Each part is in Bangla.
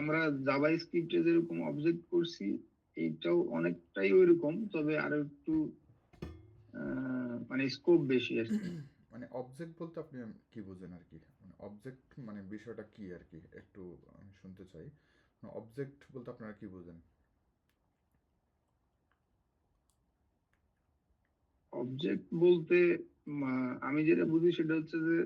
আমরা জাভা স্ক্রিপ্টে যেরকম অবজেক্ট করছি, এইটাও অনেকটাই ওইরকম, তবে আরো একটু মানে স্কোপ বেশি আর কি। মানে অবজেক্ট বলতে আপনি কি বোঝেন আর কি? মানে অবজেক্ট মানে বিষয়টা কি আর কি একটু আমি শুনতে চাই। অবজেক্ট বলতে আপনারা কি বোঝেন? অবজেক্ট বলতে আমি যেটা বুঝি সেটা হচ্ছে যে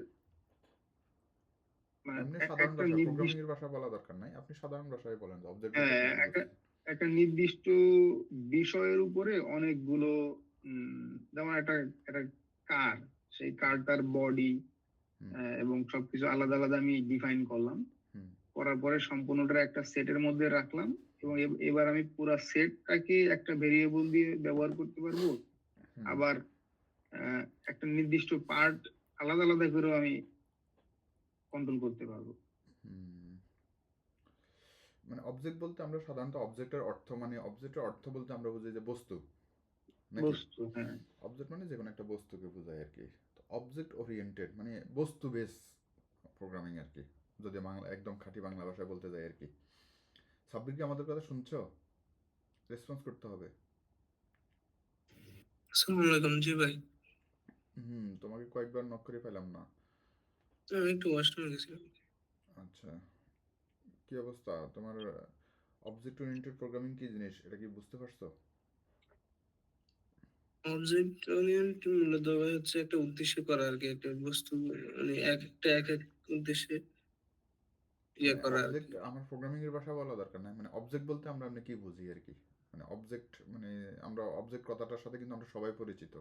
মানে এমনি সাধারণ একটা ভাষা, প্রোগ্রামিং নির্দিষ্ট, এর ভাষা বলা দরকার নাই, আপনি সাধারণ ভাষায় বলেন যে অবজেক্ট বলতে হ্যাঁ, আপনি কি একটা বুঝছেন। একটা নির্দিষ্ট বিষয়ের উপরে অনেকগুলো, যেমন একটা একটা কার, সেই কারটার বডি হুম এবং সবকিছু আলাদা আলাদা আমি ডিফাইন করলাম। হুম করার পরে সম্পূর্ণটা একটা সেটের মধ্যে রাখলাম, এবং এবার আমি পুরো সেটটাকে একটা ভেরিয়েবল দিয়ে ব্যবহার করতে পারবো। হুম আবার আহ, একটা নির্দিষ্ট পার্ট আলাদা আলাদা করেও আমি কন্ট্রোল করতে পারবো। হুম। মানে অবজেক্ট বলতে আমরা সাধারণত অবজেক্টের অর্থ মানে অবজেক্টের অর্থ বলতে আমরা বুঝি যে বস্তু, নাকি? বস্তু, হ্যাঁ। অবজেক্ট মানে যে কোনো একটা বস্তুকে বোঝায় আর কি। তো অবজেক্ট ওরিয়েন্টেড মানে বস্তু বেস প্রোগ্রামিং আর কি, যদি বাংলা একদম খাঁটি বাংলা ভাষায় বলতে যাই আর কি। সাব্বির কি আমাদের কথা শুনছো? রেসপন্স করতে হবে। আসসালামু আলাইকুম। জি ভাই, তোমাকে কয়েকবার নক করে পেলাম না। আমি একটু ওয়াশরুমে গেছিলাম। আচ্ছা, কি অবস্থা তোমার? অবজেক্ট ওরিয়েন্টেড প্রোগ্রামিং কি জিনিস এটা কি বুঝতে পারছো? অবজেক্ট ওরিয়েন্ট মূলত ভাই হচ্ছে একটা উদ্দেশ্য করা আর কি, একটা বস্তু মানে এক একটা এক এক উদ্দেশ্যে ইয়ে মানে করা আর অবজেক্ট কি। আমার প্রোগ্রামিং এর ভাষা বলা দরকার নাই, মানে অবজেক্ট বলতে আমরা আমরা কি বুঝি আর কি। মানে অবজেক্ট মানে আমরা অবজেক্ট কথাটার সাথে কিন্তু আমরা সবাই পরিচিত।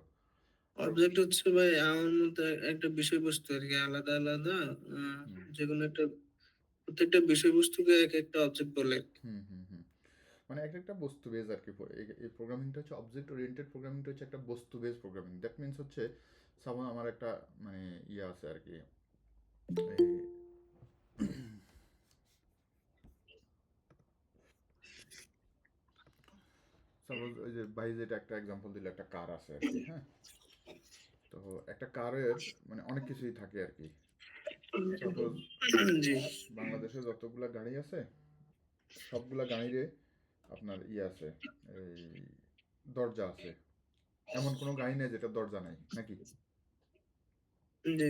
আমরা অবজেক্ট হচ্ছে ভাই আমার মতে একটা বিষয়বস্তু আর কি, আলাদা আলাদা হুম যে কোনো একটা প্রত্যেকটা বিষয়বস্তুকে এক একটা অবজেক্ট বলে। হুম হুম হুম মানে এক একটা বস্তু বেজ আর কি। এই প্রোগ্রামিংটা হচ্ছে অবজেক্ট ওরিয়েন্টেড প্রোগ্রামিংটা হচ্ছে একটা বস্তু বেজ প্রোগ্রামিং। দ্যাট মিনস হচ্ছে সামনে আমার একটা মানে ইয়ে আছে আর কি। এই সাপোজ ওই যে ভাই যেটা একটা এক্সাম্পল দিলে, একটা কার আছে আর কি, হ্যাঁ। তো একটা কারের মানে অনেক কিছুই থাকে আর কি। সাপোজ জি বাংলাদেশে যতগুলা গাড়ি আছে সবগুলা গাড়িরে আপনার ইয়ে আছে, এই দরজা আছে। এমন কোনো গাড়ি নেই যেটা দরজা নাই, নাকি? জি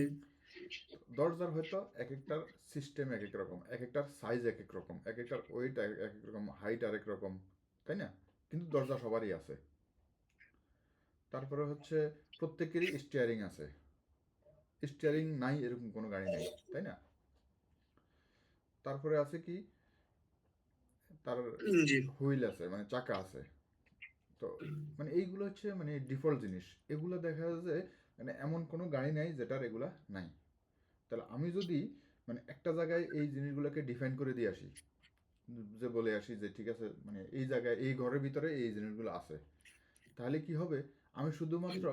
দরজার হয়তো এক একটার সিস্টেম এক এক রকম, এক একটার সাইজ এক এক রকম, এক একটার ওয়েট এক এক রকম, হাইট আরেক রকম, তাই না? কিন্তু দরজা সবারই আছে। তারপরে হচ্ছে প্রত্যেকেরই স্টিয়ারিং আছে। স্টিয়ারিং নাই এরকম কোনো গাড়ি নাই, তাই না? তারপরে আছে কি, তার জি হুইল আছে মানে চাকা আছে। তো মানে এইগুলো হচ্ছে মানে ডিফল্ট জিনিস। এগুলো দেখা যায় যে মানে এমন কোনো গাড়ি নাই যেটার এগুলা নাই। তাহলে আমি যদি মানে একটা জায়গায় এই জিনিসগুলোকে ডিফাইন করে দিয়ে আসি, যে বলে আসি যে ঠিক আছে মানে এই জায়গায় এই ঘরের ভিতরে এই জিনিসগুলো আছে, তাহলে কি হবে? আমি শুধুমাত্র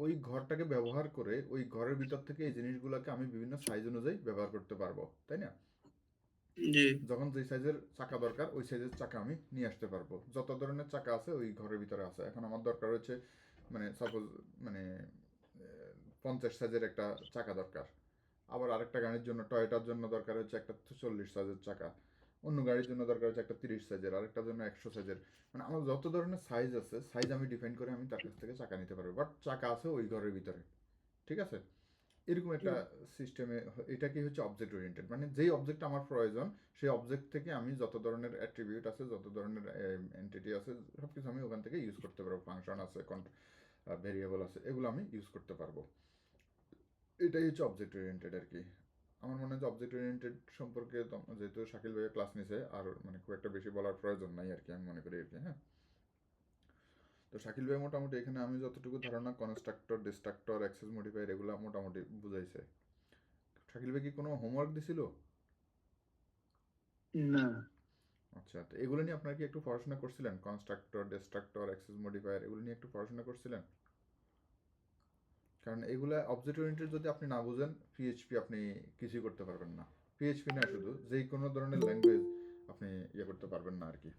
ওই ঘরটাকে ব্যবহার করে ওই ঘরের ভিতর থেকে এই জিনিসগুলোকে আমি বিভিন্ন সাইজ অনুযায়ী ব্যবহার করতে পারবো, তাই না? জি যখন যেই সাইজের চাকা দরকার ওই সাইজের চাকা আমি নিয়ে আসতে পারবো। যত ধরনের চাকা আছে ওই ঘরের ভিতরে আছে। এখন আমার দরকার হচ্ছে মানে সাপোজ মানে 50 সাইজের একটা চাকা দরকার। আবার আরেকটা গাড়ির জন্য টয়োটার জন্য দরকার হচ্ছে একটা 40 সাইজের চাকা। অন্য গাড়ির জন্য দরকার হচ্ছে একটা 30 সাইজের, আরেকটার জন্য 100 সাইজের। মানে আমার যত ধরনের সাইজ আছে সাইজ আমি ডিফাইন করে আমি তার কাছ থেকে চাকা নিতে পারবো, বাট চাকা আছে ওই ঘরের ভিতরে। ঠিক আছে? এরকম একটা সিস্টেমে এটা কি হচ্ছে অবজেক্ট ওরিয়েন্টেড, মানে যেই অবজেক্ট আমার প্রয়োজন সেই অবজেক্ট থেকে আমি যত ধরনের অ্যাট্রিবিউট আছে, যত ধরনের এন্টিটি আছে, সব কিছু আমি ওখান থেকে ইউজ করতে পারবো। ফাংশন আছে, ভেরিয়েবল আছে, এগুলো আমি ইউজ করতে পারবো। এটাই হচ্ছে অবজেক্ট ওরিয়েন্টেড আর কি। আমার মনে হয় যে অবজেক্ট ওরিয়েন্টেড সম্পর্কে যেহেতু শাকিল ভাইয়ের ক্লাস নিছে আর মানে খুব একটা বেশি বলার প্রয়োজন নাই আর কি, আমি মনে করি আর কি, হ্যাঁ। তো শাকিল ভাই মোটামুটি এখানে আমি যতটুকু ধারণা কনস্ট্রাক্টর, ডিস্ট্রাক্টর, অ্যাক্সেস মডিফায়ার এগুলো মোটামুটি বুঝাইছে। শাকিল ভাই কি কোনো হোমওয়ার্ক দিছিল? না। আচ্ছা, তো এগুলো নিয়ে আপনারা কি একটু পড়াশোনা করছিলেন? কনস্ট্রাক্টর, ডিস্ট্রাক্টর, অ্যাক্সেস মডিফায়ার এগুলো নিয়ে একটু পড়াশোনা করছিলেন? কারণ এগুলা অবজেক্ট ওরিয়েন্টেড যদি আপনি না বুঝেন, পিএইচপি আপনি কিছুই করতে পারবেন না। পিএইচপি না, শুধু যেই কোনো ধরনের ল্যাঙ্গুয়েজ আপনি ইয়ে করতে পারবেন না আর কি।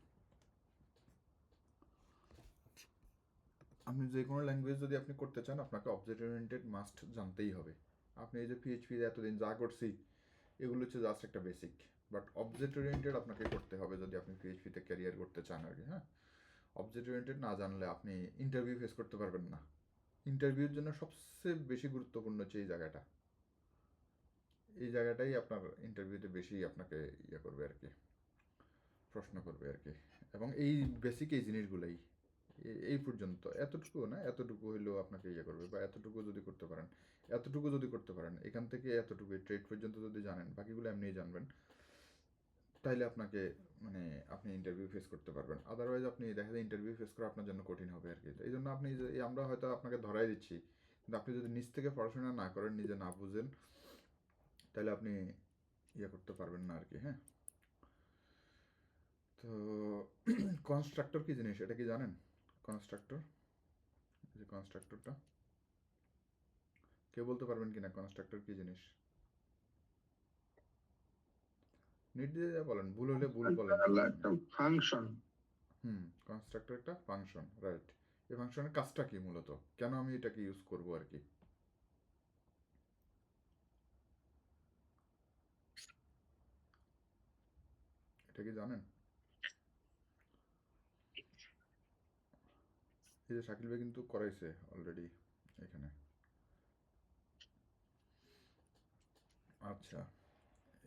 আপনি যে কোনো ল্যাঙ্গুয়েজ যদি আপনি করতে চান আপনাকে অবজেক্ট ওরিয়েন্টেড মাস্ট জানতেই হবে। আপনি এই যে পিএইচপি এতদিন যা করছি এগুলো হচ্ছে জাস্ট একটা বেসিক। বাট অবজেক্ট ওরিয়েন্টেড আপনাকে করতে হবে যদি আপনি পিএইচপিতে ক্যারিয়ার করতে চান আর কি। হ্যাঁ, অবজেক্ট ওরিয়েন্টেড না জানলে আপনি ইন্টারভিউ ফেস করতে পারবেন না। ইন্টারভিউর জন্য সবচেয়ে বেশি গুরুত্বপূর্ণ হচ্ছে এই জায়গাটা। এই জায়গাটাই আপনার ইন্টারভিউতে বেশি আপনাকে ইয়ে করবে আর কি, প্রশ্ন করবে আর কি। এবং এই বেসিক এই জিনিসগুলোই এই পর্যন্ত, এতটুকু না, এতটুকু হইলেও আপনাকে ইয়ে করবে, বা এতটুকু যদি করতে পারেন, এতটুকু যদি করতে পারেন, এখান থেকে এতটুকু ট্রেড পর্যন্ত যদি জানেন, বাকিগুলো এমনিই জানবেন, তাইলে আপনাকে মানে আপনি ইন্টারভিউ ফেস করতে পারবেন। আদারওয়াইজ আপনি দেখা যায় ইন্টারভিউ ফেস করা আপনার জন্য কঠিন হবে আর কি। এই জন্য আপনি আমরা হয়তো আপনাকে ধরাই দিচ্ছি, কিন্তু আপনি যদি নিজ থেকে পড়াশোনা না করেন, নিজে না বুঝেন, তাহলে আপনি ইয়ে করতে পারবেন না আর কি। হ্যাঁ, তো কনস্ট্রাক্টর কি জিনিস এটা কি জানেন? কনস্ট্রাক্টর, যে কনস্ট্রাক্টরটা কেউ বলতে পারবেন কিনা কনস্ট্রাক্টর কি জিনিস? নির্দ্বিধায় বলেন, ভুল হলে ভুল বলেন, সমস্যা একটা নেই। ফাংশন। কনস্ট্রাক্টর একটা ফাংশন, রাইট। এই ফাংশনের কাজটা কি মূলত, কেন আমি এটাকে ইউজ করবো আর কি, এটা কি জানেন? এই যে শাকিল ভাই কিন্তু করাইছে অলরেডি এখানে। আচ্ছা,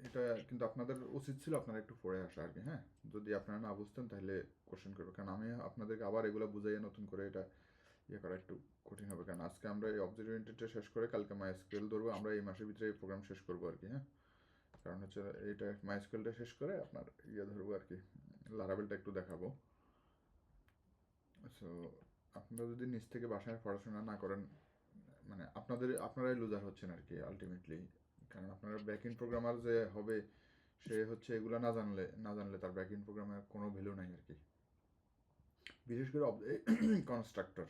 এটা কিন্তু আপনাদের উচিত ছিল আপনারা একটু পড়ে আসা আর কি। হ্যাঁ, যদি আপনারা না বুঝতেন তাহলে কোশ্চেন করবে, কারণ আমি আপনাদেরকে আবার এগুলো বুঝাইয়া নতুন করে এটা ইয়ে করা একটু কঠিন হবে। কারণ আজকে আমরা এই অবজেক্ট ওরিয়েন্টেডটা শেষ করে কালকে মাইস্কুয়েল ধরবো, আমরা এই মাসের ভিতরে এই প্রোগ্রাম শেষ করবো আর কি। হ্যাঁ, কারণ হচ্ছে এইটা মাইস্কুয়েলটা শেষ করে আপনার ইয়ে ধরবো আর কি, লারাবেলটা একটু দেখাবো। সো আপনারা যদি নিজ থেকে বাসায় পড়াশোনা না করেন, মানে আপনারাই লুজার হচ্ছেন আর কি আলটিমেটলি। কারণ আপনারা ব্যাক ইন প্রোগ্রামার যে হবে, সে হচ্ছে এগুলো না জানলে তার ব্যাক ইন প্রোগ্রামের কোনো ভ্যালু নাই আর কি। বিশেষ করে কনস্ট্রাক্টর,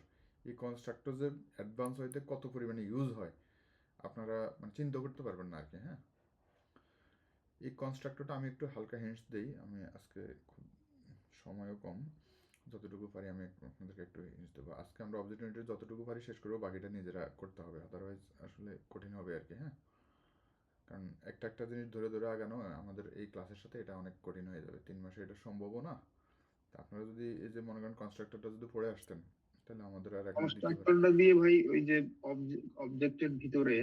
এই কনস্ট্রাক্টর যে অ্যাডভান্স হইতে কত পরিমাণে ইউজ হয় আপনারা মানে চিন্তা করতে পারবেন না আর কি। হ্যাঁ, এই কনস্ট্রাক্টরটা আমি একটু হালকা হিন্টস দিই, আমি আজকে খুব সময়ও কম, যতটুকু পারি আমি আপনাদেরকে একটু হিন্টস দেবো। আজকে আমরা অবজেক্ট ওরিয়েন্টেড যতটুকু পারি শেষ করবো, বাকিটা নিজেরা করতে হবে, আদারওয়াইজ আসলে কঠিন হবে আর কি। হ্যাঁ, কারণ একটা একটা জিনিস ধরে ধরে আগানো আমাদের এই ক্লাসের সাথে এটা অনেক কঠিন হয়ে যাবে, 3 মাসে এটা সম্ভবও না। তা আপনারা যদি এই যে মনে করেন কনস্ট্রাক্টরটা যদি পড়ে আসতেন, তাহলে আমাদের আর 1 মাস দিতে পারে। কনস্ট্রাক্টরটা দিয়ে ভাই ওই যে অবজেক্টের ভিতরে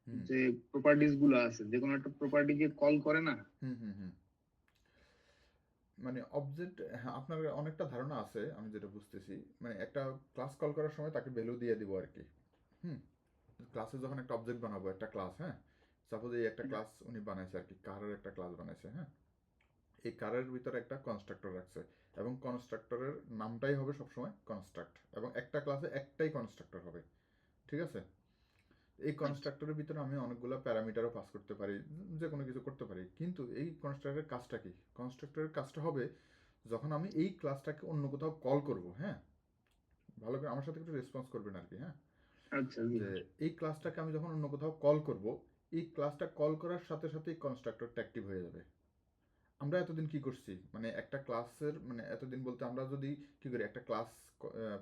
হুম যে প্রপার্টিজ গুলো আছে, যে কোনো একটা প্রপার্টিকে কল করে না। হুম হুম হুম মানে অবজেক্ট, হ্যাঁ আপনার অনেকটা ধারণা আছে আমি যেটা বুঝতেছি। মানে একটা ক্লাস কল করার সময় তাকে ভ্যালু দিয়ে দিব আর কি। হুম, ক্লাসে যখন একটা অবজেক্ট বানাবো, একটা ক্লাস, হ্যাঁ, সাপোজ এই একটা ক্লাস উনি বানাইছে আর কি, কারের একটা ক্লাস বানাইছে। হ্যাঁ, এই কারের ভিতরে একটা কনস্ট্রাক্টর রাখছে, এবং কনস্ট্রাক্টরের নামটাই হবে সবসময় কনস্ট্রাক্ট, এবং একটা ক্লাসে একটাই কনস্ট্রাক্টর হবে। ঠিক আছে, এই কনস্ট্রাক্টরের ভিতরে আমি অনেকগুলো প্যারামিটারও পাস করতে পারি, যে কোনো কিছু করতে পারি, কিন্তু এই কনস্ট্রাক্টরের কাজটা কি? কনস্ট্রাক্টরের কাজটা হবে যখন আমি এই ক্লাসটাকে অন্য কোথাও কল করব। হ্যাঁ, ভালো করে আমার সাথে একটু রেসপন্স করবেন আর কি। হ্যাঁ, আচ্ছা জি। যে এই ক্লাসটাকে আমি যখন অন্য কোথাও কল করব, এই ক্লাসটা কল করার সাথে সাথেই কনস্ট্রাক্টরটা অ্যাক্টিভ হয়ে যাবে। আমরা এতদিন কি করছি, মানে একটা ক্লাসের, মানে এতদিন বলতে আমরা যদি কি করি, একটা ক্লাস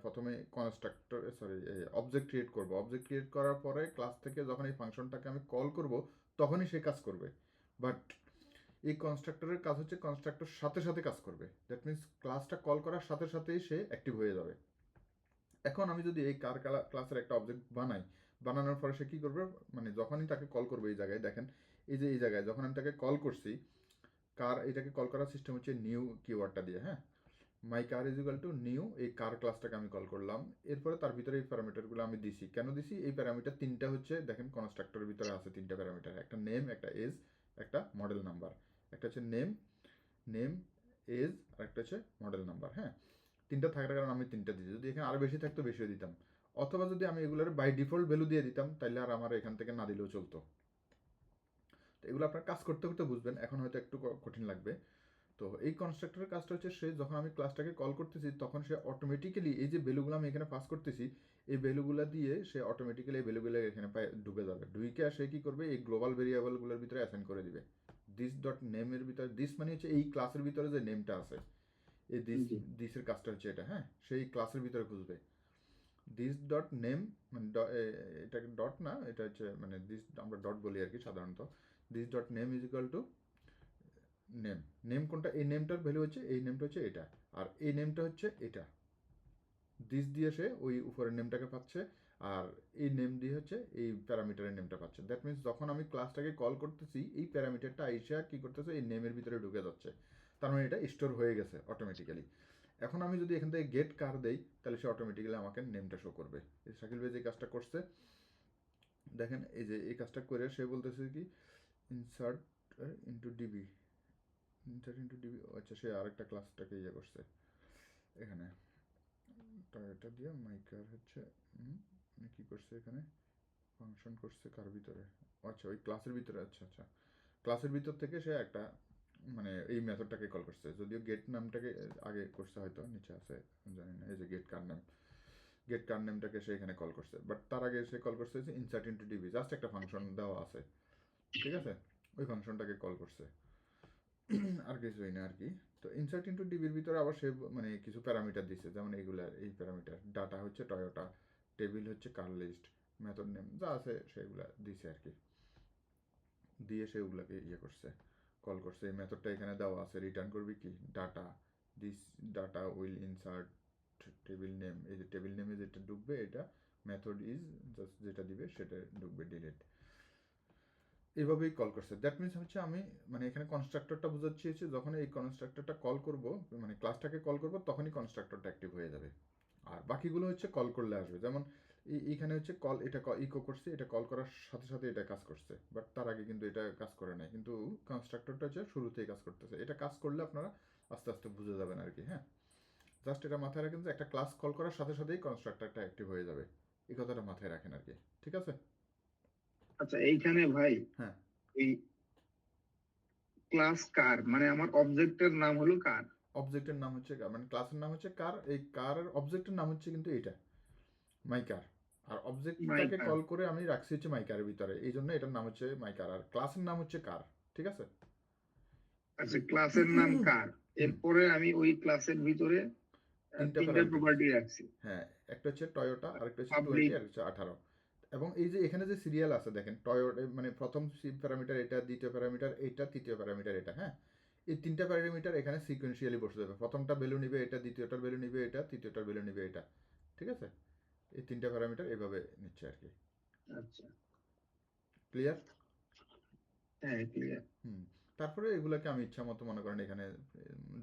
প্রথমে কনস্ট্রাক্টর সরি অবজেক্ট ক্রিয়েট করব, অবজেক্ট ক্রিয়েট করার পরে ক্লাস থেকে যখন এই ফাংশনটাকে আমি কল করব, তখনই সে কাজ করবে। বাট এই কনস্ট্রাক্টরের কাজ হচ্ছে কনস্ট্রাক্টর সাথে সাথে কাজ করবে, দ্যাট মিনস ক্লাসটা কল করার সাথে সাথেই সে অ্যাক্টিভ হয়ে যাবে। এখন আমি যদি এই কার ক্লাসের একটা অবজেক্ট বানাই, বানানোর পরে সে কী করবে, মানে যখনই তাকে কল করবে, এই জায়গায় দেখেন, এই যে এই জায়গায় যখন আমি তাকে কল করছি, কার এটাকে কল করার সিস্টেম হচ্ছে নিউ কিওয়ার্ডটা দিয়ে। হ্যাঁ, my car is equal to new, এই কার ক্লাসটাকে আমি কল করলাম। এরপরে তার ভিতরে এই প্যারামিটারগুলো আমি দিছি, কেন দিছি? এই প্যারামিটার তিনটা হচ্ছে, দেখেন কনস্ট্রাক্টরের ভিতরে আছে তিনটা প্যারামিটার, একটা নেম, একটা এজ, একটা মডেল নাম্বার। একটা হচ্ছে নেম, নেম, এজ, আর একটা হচ্ছে মডেল নাম্বার। হ্যাঁ, তিনটা থাকার কারণে আমি তিনটা দিয়েছি, যদি এখানে আরও বেশি থাকতো বেশিও দিতাম, অথবা যদি আমি এগুলোর বাই ডিফল্ট ভ্যালু দিয়ে দিতাম, তাহলে আর আমার এখান থেকে না দিলেও চলতো। তো এগুলো আপনার কাজ করতে করতে বুঝবেন, এখন হয়তো একটু কঠিন লাগবে। তো এই কনস্ট্রাক্টরের কাজটা হচ্ছে, সে যখন আমি ক্লাসটাকে কল করতেছি, তখন সে অটোমেটিক্যালি এই যে ভ্যালুগুলো আমি এখানে পাস করতেছি, এই ভ্যালুগুলো দিয়ে সে অটোমেটিক্যালি এই ভ্যালুগুলো এখানে ঢুকে যাবে। ঢুকে সে কী করবে, এই গ্লোবাল ভেরিয়েবলগুলোর ভিতরে অ্যাসাইন করে দিবে। দিস ডট নেমের ভিতরে, দিস মানে হচ্ছে এই ক্লাসের ভিতরে যে নেমটা আছে, এই জি। দিসের কাজটা হচ্ছে এটা। হ্যাঁ, সেই ক্লাসের ভিতরে খুঁজবে দিস ডট নেম, মানে এটা ডট না, এটা হচ্ছে মানে দিস আমরা ডট বলি আর কি সাধারণত। This dot name is equal two name. Name কোনটা? এই নেমটার ভ্যালু হচ্ছে, এই নেমটা হচ্ছে এটা, আর এই নেমটা হচ্ছে এটা। দিস দিয়ে সে ওই উপরের নেমটাকে পাচ্ছে, আর এই নেম দিয়ে হচ্ছে এই প্যারামিটারের নেমটা পাচ্ছে। দ্যাট মিনস যখন আমি ক্লাসটাকে কল করতেছি, এই প্যারামিটারটা আইসা কি করতেছে, এই নেমের ভিতরে ঢুকে যাচ্ছে। তার মানে এটা স্টোর হয়ে গেছে অটোমেটিক্যালি। এখন আমি যদি এখান থেকে গেট কার দেই, তাহলে সে অটোমেটিক্যালি আমাকে নেমটা শো করবে। এই শাকিল ভাই যে কাজটা করছে, দেখেন এই যে এই কাজটা করে সে বলতেছে কি insert into DB, insert into DB. আচ্ছা, সে আরেকটা ক্লাসটাকে ইয়ে করছে এখানে, এটা দিয়ে মাইকার হচ্ছে কি করছে এখানে, ফাংশন করছে কার ভিতরে, আচ্ছা ওই ক্লাসের ভিতরে। আচ্ছা আচ্ছা, ক্লাসের ভিতর থেকে সে একটা মানে এই মেথডটাকে কল করছে, যদিও গেট নামটাকে আগে করছে, হয়তো নিচে আছে জানি না। এই যে গেট কার নেম, গেট কার নেমটাকে সে এখানে কল করছে, বাট তার আগে সে কল করছে যে ইনসার্ট ইনটু ডিবি, জাস্ট একটা ফাংশন দেওয়া আছে, ঠিক আছে, ওই ফাংশনটাকে কল করছে, আর কিছুই না আর কি। তো ইনসার্ট ইনটু ডিবির ভিতরে আবার সে মানে কিছু প্যারামিটার দিছে, যেমন এইগুলা, এই প্যারামিটার ডাটা হচ্ছে টয়োটা, টেবিল হচ্ছে কার লিস্ট, মেথড নেম যা আছে সেগুলা দিছে আর কি, দিয়ে সে ওগুলাকে ইয়ে করছে, কল করছে। এই মেথডটা এখানে দেওয়া আছে, রিটার্ন করবি কি data, this data will insert table name, এই যে টেবিল নেমে যেটা ঢুকবে এটা, মেথড ইজ জাস্ট যেটা দিবে সেটা ঢুকবে, ডিলিট। এইভাবেই কল করছে। দ্যাট মিনস হচ্ছে আমি মানে এখানে কনস্ট্রাক্টরটা বোঝাচ্ছি হচ্ছে যখন এই কনস্ট্রাক্টরটা কল করব, মানে ক্লাসটাকে কল করব, তখনই কনস্ট্রাক্টরটা অ্যাক্টিভ হয়ে যাবে। আর বাকিগুলো হচ্ছে কল করলে আসবে, যেমন এইখানে হচ্ছে কল, এটা ইকো করছে, এটা কল করার সাথে সাথে এটা কাজ করছে, বাট তার আগে কিন্তু এটা কাজ করে নাই, কিন্তু কনস্ট্রাক্টরটা হচ্ছে শুরুতেই কাজ করতেছে। এটা কাজ করলে আপনারা আস্তে আস্তে বুঝে যাবেন আর কি। হ্যাঁ, জাস্ট এটা মাথায় রাখেন যে একটা ক্লাস কল করার সাথে সাথেই কনস্ট্রাক্টরটা অ্যাক্টিভ হয়ে যাবে, এই কথাটা মাথায় রাখেন আর কি। ঠিক আছে? আচ্ছা, এইখানে ভাই হ্যাঁ, এই ক্লাস কার মানে আমার অবজেক্টের নাম হলো কার। অবজেক্টের নাম হচ্ছে কার, মানে ক্লাসের নাম হচ্ছে কার, এই কারের অবজেক্টের নাম হচ্ছে কিন্তু এটা মাইকার, আর মাই অবজেক্টটাকে কার। কল করে আমি রাখছি হচ্ছে মাইকারের ভিতরে, এই জন্য এটার নাম হচ্ছে মাইকার, আর ক্লাসের নাম হচ্ছে কার। ঠিক আছে? আচ্ছা, ক্লাসের নাম কার, হুম, এরপরে আমি ওই ক্লাসের ভিতরে তিনটা তিনটা প্যারামিটার দিচ্ছি। প্রপার্টি রাখছি। হ্যাঁ, একটা হচ্ছে টয়োটা, আরেকটা হচ্ছে 20, পাবলিক। আর হচ্ছে 18। এবং এই যে এখানে যে সিরিয়াল আছে দেখেন, টয়োটা মানে প্রথম প্যারামিটার এটা, দ্বিতীয় প্যারামিটার এটা, তৃতীয় প্যারামিটার এটা। হ্যাঁ, এই তিনটা প্যারামিটার এখানে সিকোয়েন্সিয়ালি বসে যাবে, প্রথমটা ভ্যালু নিবে এটা, দ্বিতীয়টার ভ্যালু নিবে এটা, তৃতীয়টার ভ্যালু নিবে এটা। ঠিক আছে? এই তিনটা প্যারামিটার এইভাবে নিচ্ছে আর কি। আচ্ছা, ক্লিয়ার? হ্যাঁ ক্লিয়ার। হুম। তারপরে এগুলাকে আমি ইচ্ছা মতো মনে করেন এখানে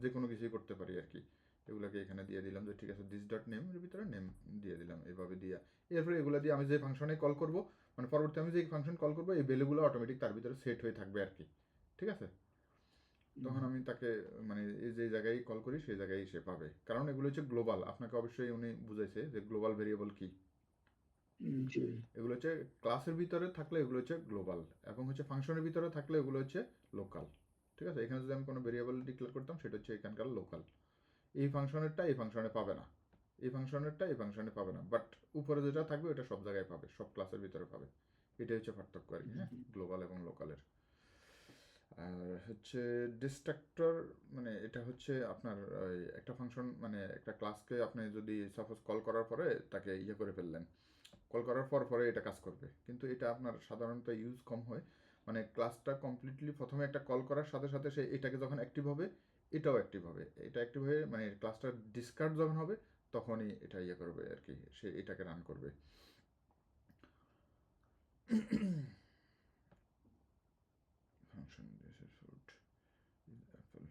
যে কোনো কিছুই করতে পারি আর কি। এগুলাকে এখানে দিয়ে দিলাম যে ঠিক আছে দিস ডট নেম এর ভিতরে নেম দিয়ে দিলাম এভাবে দিয়া। এরপরে এগুলা দিয়ে আমি যে ফাংশনে কল করব, মানে পরবর্তী আমি যে ফাংশন কল করব, এই ভ্যালুগুলো অটোমেটিক তার ভিতরে সেট হয়ে থাকবে আর কি। ঠিক আছে? তখন আমি তাকে মানে এই যে জায়গায় কল করি সেই জায়গায় সে পাবে, কারণ এগুলো হচ্ছে গ্লোবাল। আপনাকে অবশ্যই উনি বুঝাইছে যে গ্লোবাল ভেরিয়েবল কি। জি। এগুলো হচ্ছে ক্লাসের ভিতরে থাকলে এগুলো হচ্ছে গ্লোবাল, এবং হচ্ছে ফাংশনের ভিতরে থাকলে এগুলো হচ্ছে লোকাল। ঠিক আছে? এখানে যদি আমি কোনো ভেরিয়েবল ডিক্লেয়ার করতাম সেটা হচ্ছে এখানকার লোকাল। এই ফাংশনেরটা এই ফাংশনে পাবে না, এই ফাংশনেরটা এই ফাংশনে পাবে না, বাট উপরে যেটা থাকবে এটা সব জায়গায় পাবে, সব ক্লাসের ভিতরে পাবে। এটাই হচ্ছে পার্থক্য আর কি। হ্যাঁ, গ্লোবাল এবং লোকালের। আর হচ্ছে ডিস্ট্রাক্টর, মানে এটা হচ্ছে আপনার একটা ফাংশন, মানে একটা ক্লাসকে আপনি যদি সাপোজ কল করার পরে তাকে ইয়ে করে ফেললেন, কল করার পর পরে এটা কাজ করবে, কিন্তু এটা আপনার সাধারণত ইউজ কম হয়। মানে ক্লাসটা কমপ্লিটলি প্রথমে একটা কল করার সাথে সাথে সে এটাকে যখন অ্যাক্টিভ হবে, এটাও অ্যাক্টিভ হবে, এটা অ্যাক্টিভ হয়ে মানে ক্লাসটা ডিসকার্ড যখন হবে তখনই এটা ইয়ে করবে আর কি, সে এটাকে রান করবে। ফাংশন অ্যাপল,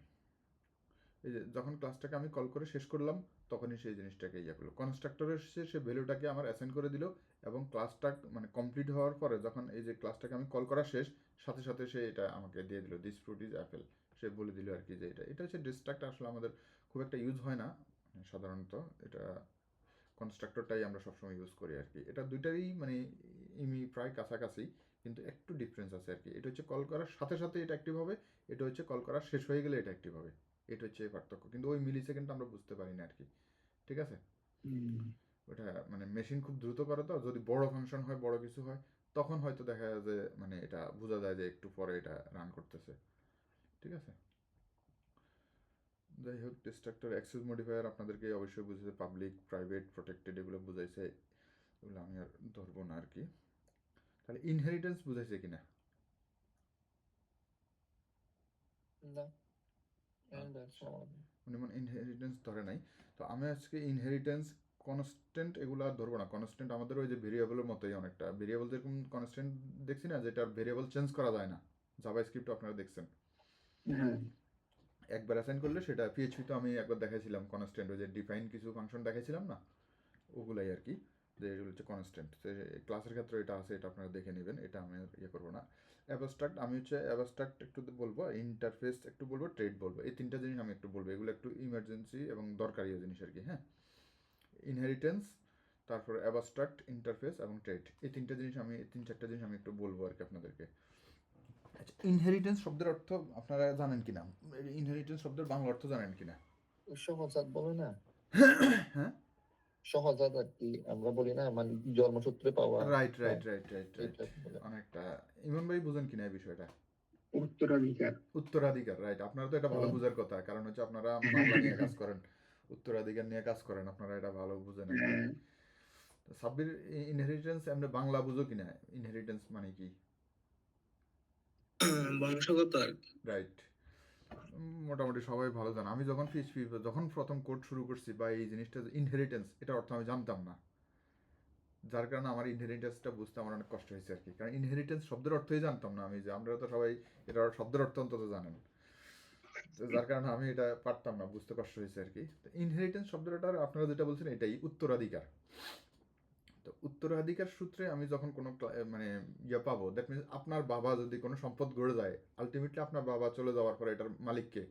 এই যে যখন ক্লাসটাকে আমি কল করে শেষ করলাম তখনই সেই জিনিসটাকে ইয়ে করলো, কনস্ট্রাক্টরের সে ভ্যালুটাকে আমার অ্যাসাইন করে দিল, এবং ক্লাসটা মানে কমপ্লিট হওয়ার পরে যখন এই যে ক্লাসটাকে আমি কল করা শেষ, সাথে সাথে সে এটা আমাকে দিয়ে দিল দিস ফ্রুট ইজ অ্যাপেল, সে বলে দিল আর কি যে এটা এটা হচ্ছে ডিস্ট্রাক্ট। আসলে আমাদের খুব একটা ইউজ হয় না সাধারণত, এটা কনস্ট্রাক্টরটাই আমরা সবসময় ইউজ করি আর কি। এটা দুইটারই মানে প্রায় কাছাকাছি, কিন্তু একটু ডিফারেন্স আছে আর কি। এটা হচ্ছে কল করার সাথে সাথে এটা অ্যাক্টিভ হবে, এটা হচ্ছে কল করা শেষ হয়ে গেলে এটা অ্যাক্টিভ হবে। এটা হচ্ছে এই পার্থক্য, কিন্তু ওই মিলি সেকেন্ডটা আমরা বুঝতে পারি না আর কি। ঠিক আছে? ওটা মানে মেশিন খুব দ্রুত করে, তো যদি বড় ফাংশন হয়, বড় কিছু হয়, তখন হয়তো দেখা যায় যে মানে এটা বোঝা যায় যে একটু পরে এটা রান করতেছে। ঠিক আছে? যাই হোক, ডিস্ট্রাক্টর অ্যাক্সেস মডিফায়ার আপনাদেরকে অবশ্যই বুঝেছে, পাবলিক প্রাইভেট প্রোটেক্টেড এগুলো বুঝাইছে, এগুলো আমি আর ধরবো না আর কি। তাহলে ইনহেরিটেন্স বুঝাইছে কিনা? না। উনি মনে ইনহেরিটেন্স ধরে নাই। তো আমি আজকে ইনহেরিটেন্স কনস্ট্যান্ট এগুলো আর ধরবো না। কনস্ট্যান্ট আমাদের ওই যে ভেরিয়েবলের মতোই অনেকটা। ভেরিয়েবল যেরকম কনস্ট্যান্ট দেখছি না, যেটা ভেরিয়েবল চেঞ্জ করা যায় না, জাভা স্ক্রিপ্ট আপনারা দেখছেন, হ্যাঁ একবার অ্যাসাইন করলে সেটা পিএইচপি তো আমি একবার দেখাইছিলাম কনস্ট্যান্ট, ওই যে ডিফাইন কিছু ফাংশন দেখাইছিলাম না, ওগুলাই আর কি, যে এগুলো হচ্ছে কনস্ট্যান্ট। ক্লাসের ক্ষেত্রে এটা আছে, এটা আপনারা দেখে নেবেন, এটা আমি আর ইয়ে করবো না। অ্যাবস্ট্রাক্ট আমি হচ্ছে অ্যাবস্ট্রাক্ট একটু বলবো, ইন্টারফেস একটু বলবো, ট্রেড বলবো, এই তিনটা জিনিস আমি একটু বলবো, এগুলো একটু ইমার্জেন্সি এবং দরকারি জিনিস আর কি। হ্যাঁ, ইনহেরিটেন্স, তারপর অ্যাবস্ট্রাক্ট, ইন্টারফেস এবং ট্রেড, এই তিনটা জিনিস আমি, এই তিন চারটা জিনিস আমি একটু বলবো আর কি আপনাদেরকে। আচ্ছা, ইনহেরিটেন্স শব্দের অর্থ আপনারা জানেন কিনা? ইনহেরিটেন্স শব্দের বাংলা অর্থ জানেন কিনা? সহজাত বলে না, হ্যাঁ, সহজাত আর কি আমরা বলি না, মানে জন্মসূত্রে পাওয়া। Right right right right right, এটা বলে। অনেকটা। ইমন ভাই বুঝেন কিনা এই বিষয়টা? উত্তরাধিকার। উত্তরাধিকার, রাইট। আপনারা তো এটা ভালো হুম। বুঝার কথা, কারণ হচ্ছে আপনারা মামলা নিয়ে কাজ করেন, উত্তরাধিকার নিয়ে কাজ করেন, আপনারা এটা ভালো বুঝেন আর কি। হ্যাঁ তো সাব্বির, ইনহেরিটেন্স আমরা বাংলা বুঝো কিনা? ইনহেরিটেন্স মানে কি? বংশগত আর কি। রাইট, মোটামুটি সবাই ভালো জানে। আমি যখন পিএইচপি যখন প্রথম কোড শুরু করছি, বা এই জিনিসটা ইনহেরিটেন্স, এটার অর্থ আমি জানতাম না, যার কারণে আমার ইনহেরিটেন্সটা বুঝতে আমার অনেক কষ্ট হয়েছে আর কি। কারণ ইনহেরিটেন্স শব্দের অর্থই জানতাম না আমি, যে আমরা তো সবাই এটার শব্দের অর্থ অন্তত জানেন, তো যার কারণে আমি এটা পারতাম না, বুঝতে কষ্ট হয়েছে আর কি। তো ইনহেরিটেন্স শব্দটার আপনারা যেটা বলছেন এটাই উত্তরাধিকার। তো উত্তরাধিকার সূত্রে আমি যখন কোনো মানে ইয়ে পাবো, দ্যাট মিনস আপনার বাবা যদি কোনো সম্পদ গড়ে যায়, আলটিমেটলি আপনার বাবা চলে যাওয়ার পরে এটার মালিককে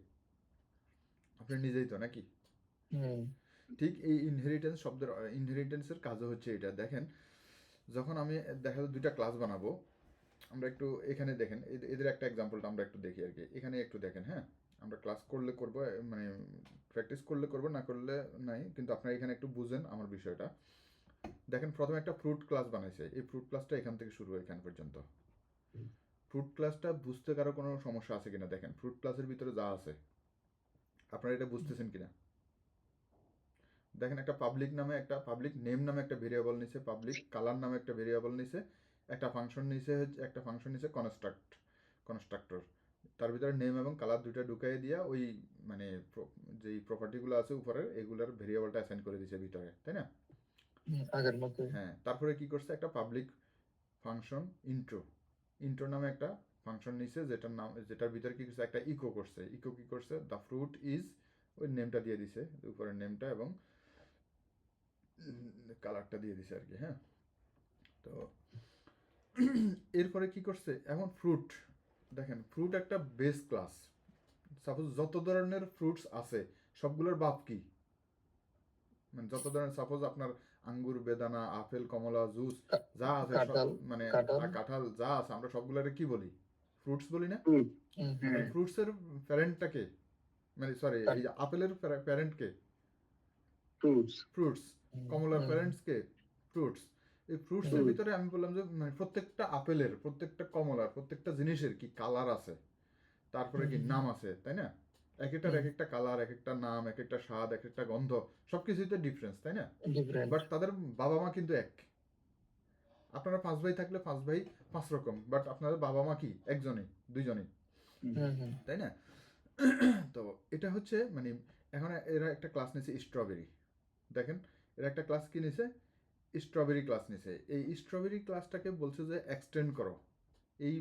আপনি নিজেই তো, নাকি? হুম। ঠিক এই ইনহেরিটেন্স শব্দের, ইনহেরিটেন্সের কাজও হচ্ছে এটা। দেখেন, যখন আমি দেখা যায় দুইটা ক্লাস বানাবো, আমরা একটু এখানে দেখেন, এদের একটা এক্সাম্পলটা আমরা একটু দেখি আর কি। এখানে একটু দেখেন, হ্যাঁ, আমরা ক্লাস করলে করবো, মানে প্র্যাকটিস করলে করবো, না করলে নাই, কিন্তু আপনারা এখানে একটু বুঝেন আমার বিষয়টা। দেখেন, প্রথমে একটা ফ্রুট ক্লাস বানাইছে, এই ফ্রুট ক্লাসটা এখান থেকে শুরু হয় এখান পর্যন্ত। ফ্রুট ক্লাসটা বুঝতে কারো কোনো সমস্যা আছে কিনা দেখেন, ফ্রুট ক্লাসের ভিতরে যা আছে আপনারা এটা বুঝতেছেন কিনা দেখেন। একটা পাবলিক নামে, একটা পাবলিক নেম নামে একটা ভেরিয়েবল নিছে, পাবলিক কালার নামে একটা ভেরিয়েবল নিছে, একটা ফাংশন নিছে, একটা ফাংশন নিছে কনস্ট্রাক্টর, তার ভিতরে নেম এবং কালার দুইটা ঢুকাই দিয়া ওই মানে যেই প্রপার্টিগুলো আছে উপরে এগুলার ভেরিয়েবলটা অ্যাসাইন করে দিছে ভিতরে, তাই না? আগের মতো। হ্যাঁ, তারপরে কি করছে, একটা পাবলিক ফাংশন ইন্ট্রো নামে একটা ফাংশন নিছে, যেটার নাম, যেটার ভিতরে কি করছে, একটা ইকো করছে। ইকো কি করছে, দ্য ফ্রুট ইজ, ওই নেমটা দিয়ে দিছে, উপরের নেমটা এবং কালারটা দিয়ে দিছে আর কি। হ্যাঁ, তো এরপরে কি করছে, এখন ফ্রুট, দেখেন ফ্রুট একটা বেস ক্লাস। সাপোজ যত ধরনের ফ্রুটস আছে সবগুলোর বাপ কি, মানে যত ধরনের, সাপোজ আপনার আঙ্গুর, বেদানা, আপেল, কমলা, জুস যা আছে কাঁঠাল, মানে কাঁঠাল। কাঁঠাল যা আছে, আমরা সবগুলোরে কি বলি, ফ্রুটস বলি না? ফ্রুট। হুম, হ্যাঁ ফ্রুটসের প্যারেন্টটাকে, মানে সরি, এই যে আপেলের প্যারেন্টকে ফ্রুটস। ফ্রুটস, কমলার হুম, প্যারেন্টসকে ফ্রুটস। এই ফ্রুটসের Fruits. ভিতরে আমি বললাম যে মানে প্রত্যেকটা আপেলের, প্রত্যেকটা কমলার, প্রত্যেকটা জিনিসের কি কালার আছে, তারপরে কি নাম আছে, তাই না? এক একটার এক একটা কালার, এক একটা নাম, এক একটা স্বাদ, এক একটা গন্ধ, সবকিছুতে ডিফারেন্স, তাই না? ডিফারেন্ট। বাট তাদের বাবা মা কিন্তু এক। আপনারা 5 ভাই থাকলে 5 ভাই 5 রকম, বাট আপনাদের বাবা মা কি একজনই, দুইজনই, হুম, হুম। তাই না? তো এটা হচ্ছে মানে, এখন এরা একটা ক্লাস নিছে স্ট্রবেরি। দেখেন, এরা একটা ক্লাস কি নিছে, স্ট্রবেরি ক্লাস নিছে। এই স্ট্রবেরি ক্লাসটাকে বলছে যে এক্সটেন্ড করো। এই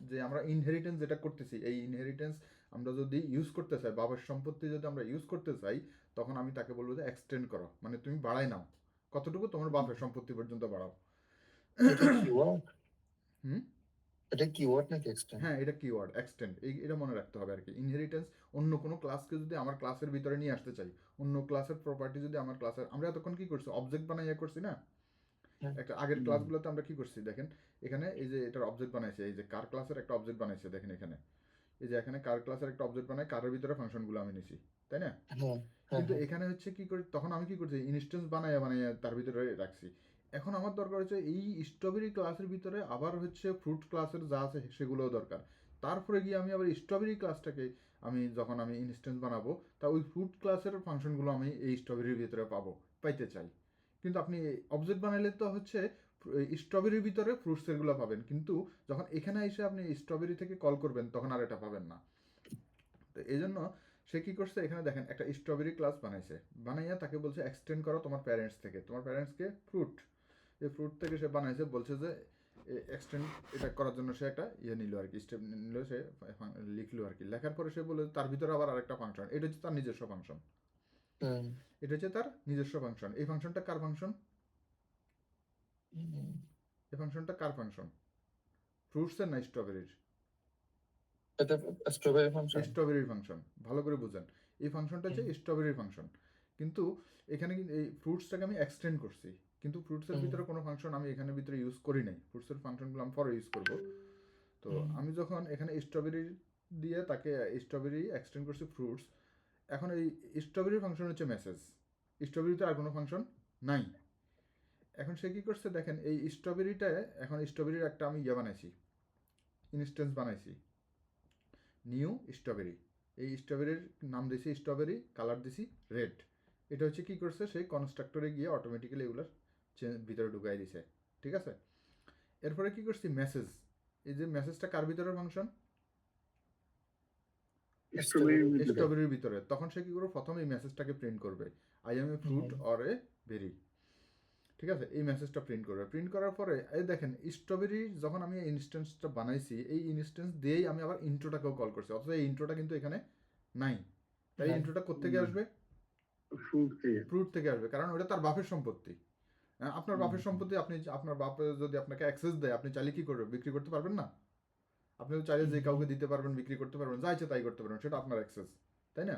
যে আমরা ইনহেরিটেন্স যেটা করতেছি, এই ইনহেরিটেন্স আমরা যদি ইউজ করতে চাই, বাবার সম্পত্তি যদি আমরা ইউজ করতে চাই, তখন আমি তাকে বলবো যে এক্সটেন্ড করো, মানে তুমি বাড়াই নাও, কতটুকু তোমার বাপের সম্পত্তি পর্যন্ত বাড়াও। এটা কিওয়ার্ড, হুম, এটা কিওয়ার্ড নাকি এক্সটেন্ড? হ্যাঁ, এটা কিওয়ার্ড এক্সটেন্ড, এটা মনে রাখতে হবে আর কি। ইনহেরিটেন্স অন্য কোনো ক্লাসকে যদি আমার ক্লাসের ভিতরে নিয়ে আসতে চাই, অন্য ক্লাসের প্রপার্টি যদি আমার ক্লাসের, আমরা এতক্ষণ কি করছি, অবজেক্ট বানাইয়া করছি না? একটা আগের ক্লাসগুলোতে আমরা কি করছি দেখেন, এখানে এই যে এটার অবজেক্ট বানাইছে, এই যে কার ক্লাসের একটা অবজেক্ট বানাইছে, দেখেন এখানে এই যে এখানে কার ক্লাসের একটা অবজেক্ট বানাই, কারের ভিতরে ফাংশনগুলো আমি নিছি, তাই না? হ্যাঁ, হ্যাঁ, কিন্তু হ্যাঁ। এখানে হচ্ছে কি করে, তখন আমি কি করছি, ইনস্ট্যান্স বানাইয়া বানাইয়া তার ভিতরে রাখছি। এখন আমার দরকার হচ্ছে এই স্ট্রবেরি ক্লাসের ভিতরে আবার হচ্ছে ফ্রুট ক্লাসের যা আছে সেগুলোও দরকার। তারপরে গিয়ে আমি আবার স্ট্রবেরি ক্লাসটাকে আমি যখন আমি ইনস্ট্যান্স বানাবো, তা ওই ফ্রুট ক্লাসের ফাংশনগুলো আমি এই স্ট্রবেরির ভিতরে পাইতে চাই। কিন্তু আপনি অবজেক্ট বানাইলে তো হচ্ছে স্ট্রবেরির ভিতরে ফ্রুটসেরগুলো পাবেন, কিন্তু যখন এখানে এসে আপনি স্ট্রবেরি থেকে কল করবেন তখন আর এটা পাবেন না। তো এই জন্য সে কি করছে এখানে দেখেন একটা স্ট্রবেরি ক্লাস বানাইছে, বানাইয়া তাকে বলছে এক্সটেন্ড করো তোমার প্যারেন্টস থেকে, তোমার প্যারেন্টসকে ফ্রুট, এই ফ্রুট থেকে সে বানাইছে, বলছে যে এক্সটেন্ড এটা করার জন্য সে একটা ইয়ে নিল আর কি, স্টেপ নিল, সে লিখলো আর কি। লেখার পরে সে বলে তার ভিতরে আবার আরেকটা ফাংশন, এটা হচ্ছে তার নিজস্ব ফাংশন, হুম, এটা হচ্ছে তার নিজস্ব ফাংশন। এই ফাংশনটা কার ফাংশন? হুম। এই ফাংশনটা কার ফাংশন? ফ্রুটসের না স্ট্রবেরির? এটা স্ট্রবেরি ফাংশন। স্ট্রবেরির ফাংশন, ভালো করে বুঝেন। এই ফাংশনটা হচ্ছে স্ট্রবেরির ফাংশন, কিন্তু এখানে কিন্তু এই ফ্রুটসটাকে আমি এক্সটেন্ড করছি, কিন্তু ফ্রুটসের ভিতরে কোনো ফাংশন আমি এখানে ভিতরে ইউজ করি নাই, ফ্রুটসের ফাংশনগুলো আমি পরে ইউজ করব। তো আমি যখন এখানে স্ট্রবেরি দিয়ে তাকে স্ট্রবেরি এক্সটেন্ড করছি ফ্রুটস, এখন এই স্ট্রবেরির ফাংশন হচ্ছে মেসেজ, স্ট্রবেরিতে আর কোনো ফাংশন নাই। এখন সে কী করছে দেখেন, এই স্ট্রবেরিটায় এখন স্ট্রবেরির একটা আমি ইয়ে বানাইছি, ইনস্ট্যান্স বানাইছি, নিউ স্ট্রবেরি। এই স্ট্রবেরির নাম দিছি স্ট্রবেরি, কালার দিছি রেড। এটা হচ্ছে কি করছে, সেই কনস্ট্রাক্টরে গিয়ে অটোমেটিক্যালি এগুলোর ভিতরে ঢুকাই দিছে, ঠিক আছে। এরপরে কি করছি, মেসেজ, এই যে মেসেজটা কার ভিতরের ফাংশন? স্ট্রবেরির ভিতরে। তখন সে কি করবে, প্রথম এই মেসেজটাকে প্রিন্ট করবে, I am a fruit or a berry, ঠিক আছে। এই মেসেজটা প্রিন্ট করবে, প্রিন্ট করার পরে এই দেখেন স্ট্রবেরি যখন আমি ইনস্ট্যান্সটা বানাইছি, এই ইনস্ট্যান্স দিয়েই আমি আবার ইন্ট্রোটাকেও কল করছি, অথচ এই ইন্ট্রোটা কিন্তু এখানে নাই। তাই ইন্ট্রোটা কোত্থেকে আসবে? ফ্রুট থেকে আসবে, কারণ ওটা তার বাপের সম্পত্তি। আপনার বাপের সম্পত্তি, আপনি আপনার বাপে যদি আপনাকে অ্যাক্সেস দেয়, আপনি চাইলে কি করবেন? বিক্রি করতে পারবেন না? আপনি তো চাইলে যে কাউকে দিতে পারবেন, বিক্রি করতে পারবেন, যা ইচ্ছে তাই করতে পারবেন, সেটা আপনার অ্যাক্সেস, তাই না?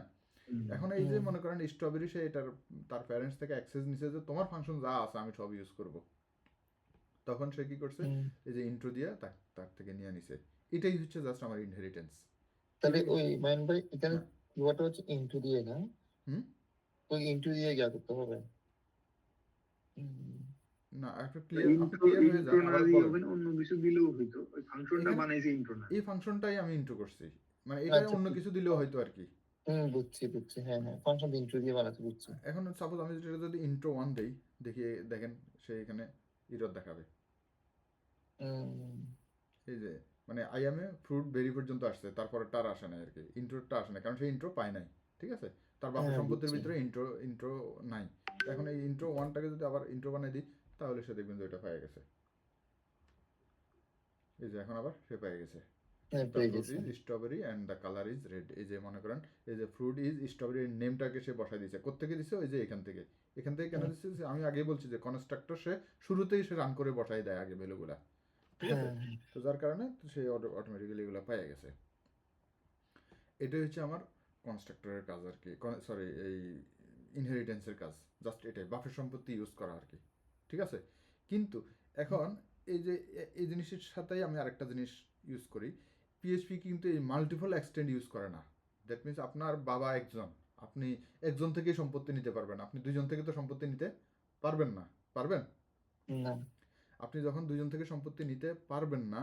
এখন এই যে মনে করেন স্ট্রবেরি, সে এটার তার প্যারেন্টস থেকে অ্যাক্সেস নিছে যে তোমার ফাংশন যা আছে আমি সব ইউজ করব। তখন সে কি করছে, এই যে ইন্ট্রো দিয়ে তার থেকে নিয়ে নিছে। এটাই হচ্ছে জাস্ট আমার ইনহেরিটেন্স। তাহলে ওই মাইন ভাই এখানে কিওয়ার্ডটা হচ্ছে ইনটু দিয়ে না? হুম, ওই ইনটু দিয়ে গিয়া করতে হবে। না আপনি ক্লিয়ার হয়ে যান, আবার বলেন। অন্য কিছু দিলেও হইতো, ওই ফাংশনটা বানাইছে ইন্ট্রো না। এই ফাংশনটাই আমি ইন্ট্রো করছি, মানে এটা আচ্ছা, অন্য কিছু দিলেও হয়তো আর কি। বুঝছি, হ্যাঁ হ্যাঁ, ফাংশন ইনটু দিয়ে বানাতে বুঝছি। এখন সাপোজ আমি যদি ইন্ট্রো 1 দেই, দেখি দেখেন সে এখানে এরর দেখাবে। এই যে মানে আই এম এ ফ্রুট বেরি পর্যন্ত আসছে, তারপরে তার আসে না আর কি, ইন্ট্রোটা আসে না, কারণ সে ইন্ট্রো পায় নাই, ঠিক আছে। তার বাপের সম্পত্তির ভিতরে ইন্ট্রো নাই। এখন এই ইন্ট্রো 1টাকে যদি আবার ইন্ট্রো বানিয়ে দিই, তাহলে সে দেখবেন যে ওইটা পেয়ে গেছে। এই যে এখন আবার সে পেয়ে গেছে, the fruit is strawberry and the colour is red. এই যে মনে করেন এই যে ফ্রুট ইজ স্ট্রবেরি নেমটাকে সে বসাই দিয়েছে, কোত্থেকে দিছে? ওই যে এখান থেকে। এখান থেকে কেন দিচ্ছে? আমি আগে বলছি যে কনস্ট্রাক্টর সে শুরুতেই সে রান করে বসাই দেয় আগে ভ্যালুগুলা, ঠিক আছে। তো যার কারণে সে অটোমেটিক্যালি এগুলো পেয়ে গেছে। এটাই হচ্ছে আমার কনস্ট্রাক্টরের কাজ আর কি, সরি এই ইনহেরিটেন্সের কাজ, জাস্ট এটাই, বাপের সম্পত্তি ইউজ করা আর কি, ঠিক আছে। কিন্তু এখন এই যে এই জিনিসের সাথেই আমি আরেকটা জিনিস ইউজ করি, পিএইচপি কিন্তু এই মাল্টিপল এক্সটেন্ড ইউজ করে না। দ্যাট মিনস আপনার বাবা একজন, আপনি একজন থেকেই সম্পত্তি নিতে পারবেন, আপনি দুইজন থেকে তো সম্পত্তি নিতে পারবেন না, পারবেন? না। আপনি যখন দুইজন থেকে সম্পত্তি নিতে পারবেন না,